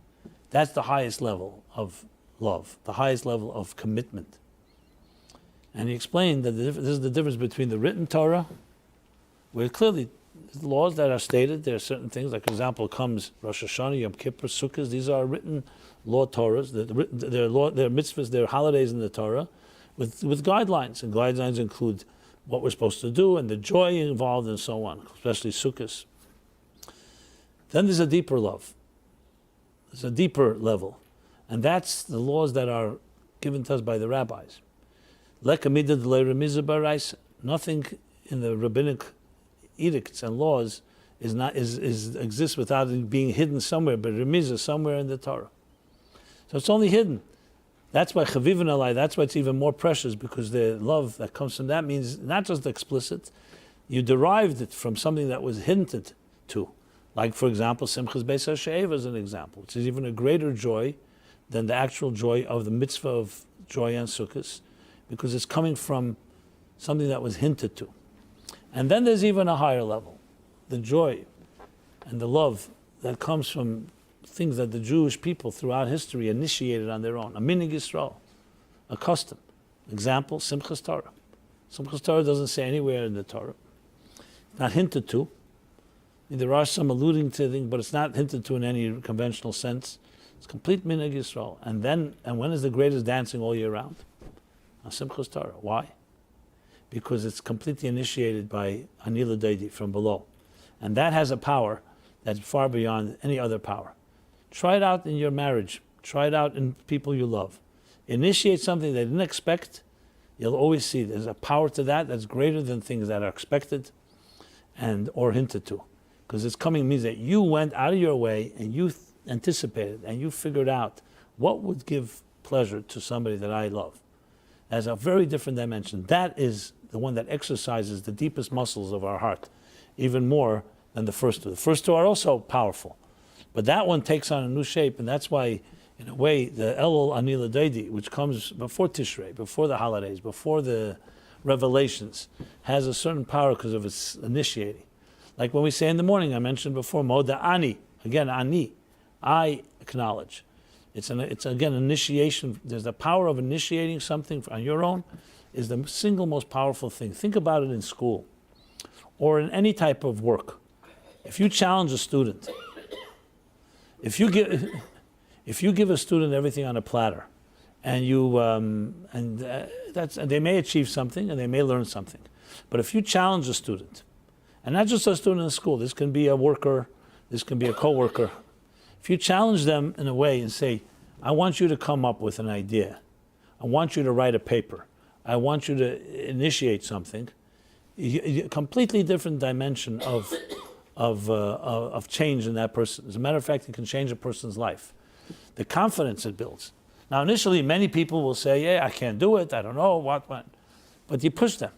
That's the highest level of love, the highest level of commitment. And he explained that this is the difference between the written Torah, where clearly laws that are stated, there are certain things, like for example comes Rosh Hashanah, Yom Kippur, Sukkot, these are written law Torahs, they're mitzvahs, they're holidays in the Torah, with guidelines, and guidelines include what we're supposed to do and the joy involved and so on, especially Sukkot. Then there's a deeper love. There's a deeper level, and that's the laws that are given to us by the rabbis. Nothing in the rabbinic edicts and laws exists without it being hidden somewhere, but remizah somewhere in the Torah. So it's only hidden. That's why chavivin alai, that's why it's even more precious, because the love that comes from that means not just explicit, you derived it from something that was hinted to. Like, for example, Simchas Beis HaShe'eva is an example, which is even a greater joy than the actual joy of the mitzvah of joy and Sukkot, because it's coming from something that was hinted to. And then there's even a higher level, the joy and the love that comes from things that the Jewish people throughout history initiated on their own. A minig Yisrael, a custom. Example, Simchas Torah. Simchas Torah doesn't say anywhere in the Torah. It's not hinted to. There are some alluding to things, but it's not hinted to in any conventional sense. It's complete minig Yisrael. And when is the greatest dancing all year round? On Simchas Torah. Why? Because it's completely initiated by Anila Deidi from below. And that has a power that's far beyond any other power. Try it out in your marriage. Try it out in people you love. Initiate something they didn't expect. You'll always see there's a power to that that's greater than things that are expected and or hinted to. Because it's coming means that you went out of your way and you anticipated and you figured out what would give pleasure to somebody that I love. That's a very different dimension. That is the one that exercises the deepest muscles of our heart, even more than the first two. The first two are also powerful, but that one takes on a new shape, and that's why, in a way, the Elul Anila Deidi, which comes before Tishrei, before the holidays, before the revelations, has a certain power because of its initiating. Like when we say in the morning, I mentioned before, Moda Ani, again, Ani, I acknowledge. It's again initiation. There's the power of initiating something on your own is the single most powerful thing. Think about it in school or in any type of work. If you challenge a student, if you give a student everything on a platter, and they may achieve something and they may learn something, but if you challenge a student, and not just a student in school, this can be a worker, this can be a coworker. If you challenge them in a way and say, I want you to come up with an idea, I want you to write a paper, I want you to initiate something, a completely different dimension of change in that person. As a matter of fact, it can change a person's life. The confidence it builds. Now, initially, many people will say, yeah, I can't do it, I don't know, what. But you push them,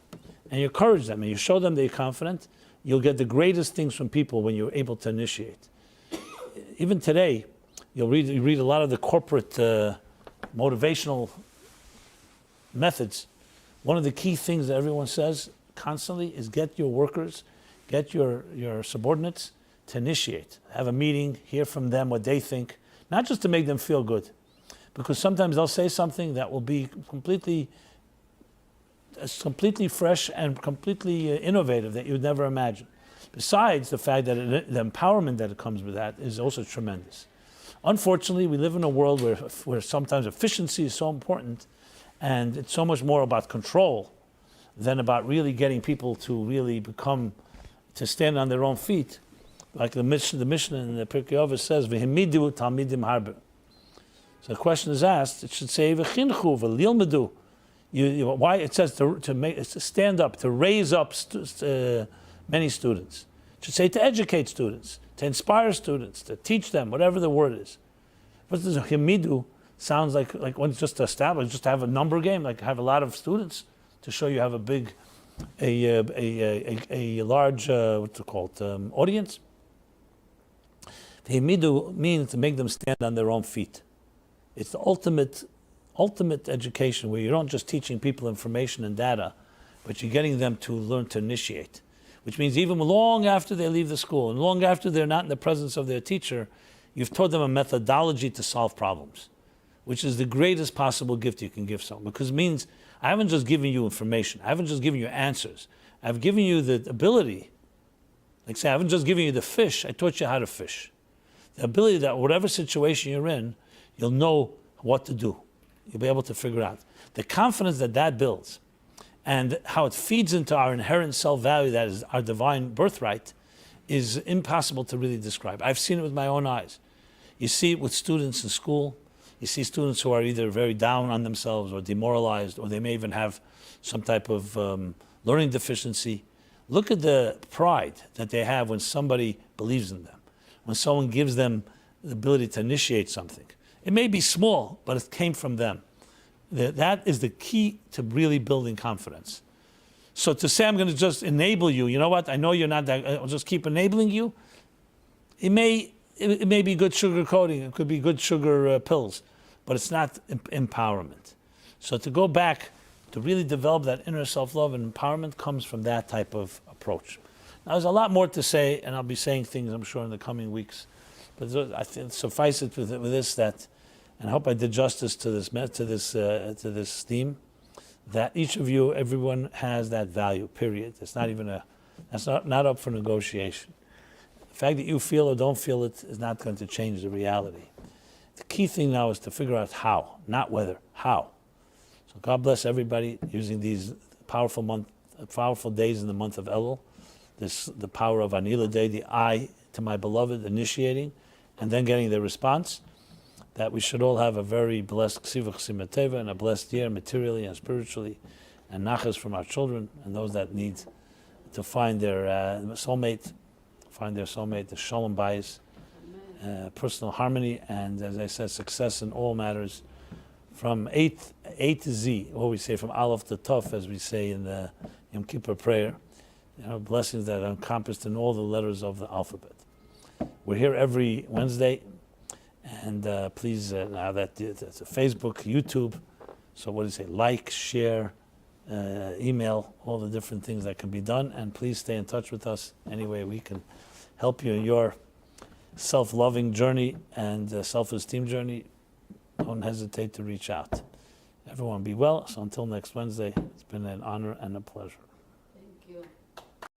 and you encourage them, and you show them that you're confident. You'll get the greatest things from people when you're able to initiate. Even today, you read a lot of the corporate motivational methods. One of the key things that everyone says constantly is get your workers, get your subordinates to initiate. Have a meeting, hear from them what they think, not just to make them feel good. Because sometimes they'll say something that will be completely fresh and completely innovative that you'd never imagine. Besides the fact that the empowerment that comes with that is also tremendous. Unfortunately, we live in a world where sometimes efficiency is so important, and it's so much more about control than about really getting people to really to stand on their own feet. Like the Mishnah in the Pirkei Avos says, "V'himidu talmidim harbe." So the question is asked. It should say, "V'chinchu v'lilmedu." Why it says to stand up, to raise up many students. It should say to educate students, to inspire students, to teach them, whatever the word is. But this himidu sounds like when it's just established, just to have a number game, like have a lot of students to show you have a large what's it called audience. The himidu means to make them stand on their own feet. It's the ultimate education where you're not just teaching people information and data, but you're getting them to learn to initiate. Which means even long after they leave the school and long after they're not in the presence of their teacher, you've taught them a methodology to solve problems. which is the greatest possible gift you can give someone. Because it means I haven't just given you information. I haven't just given you answers. I've given you the ability. Like say, I haven't just given you the fish. I taught you how to fish. The ability that whatever situation you're in, you'll know what to do. You'll be able to figure out. The confidence that that builds and how it feeds into our inherent self-value, that is our divine birthright, is impossible to really describe. I've seen it with my own eyes. You see it with students in school. You see students who are either very down on themselves or demoralized, or they may even have some type of learning deficiency. Look at the pride that they have when somebody believes in them, when someone gives them the ability to initiate something. It may be small, but it came from them. That is the key to really building confidence. So to say I'm going to just enable you, you know what, I know you're not that, I'll just keep enabling you, it may be good sugar coating, it could be good sugar pills, but it's not empowerment. So to go back, to really develop that inner self-love and empowerment comes from that type of approach. Now there's a lot more to say, and I'll be saying things I'm sure in the coming weeks, but I think suffice it with this, that, and I hope I did justice to this theme, that each of you, everyone has that value, period. It's not even that's not up for negotiation. The fact that you feel or don't feel it is not going to change the reality. The key thing now is to figure out how, not whether, how. So God bless everybody using these powerful days in the month of Elul. The power of Anila Day, the I to my beloved, initiating, and then getting the response. That we should all have a very blessed Ksiva Chesima Teva and a blessed year materially and spiritually, and nachas from our children and those that need to find their soulmate, the shalom bayis, personal harmony, and as I said, success in all matters, from A to Z, what we say, from Aleph to Tov, as we say in the Yom Kippur prayer. Blessings that are encompassed in all the letters of the alphabet. We're here every Wednesday. And please, now that it's a Facebook, YouTube, so what do you say, like, share, email, all the different things that can be done. And please stay in touch with us any way we can help you in your self-loving journey and self-esteem journey. Don't hesitate to reach out. Everyone be well. So until next Wednesday, it's been an honor and a pleasure.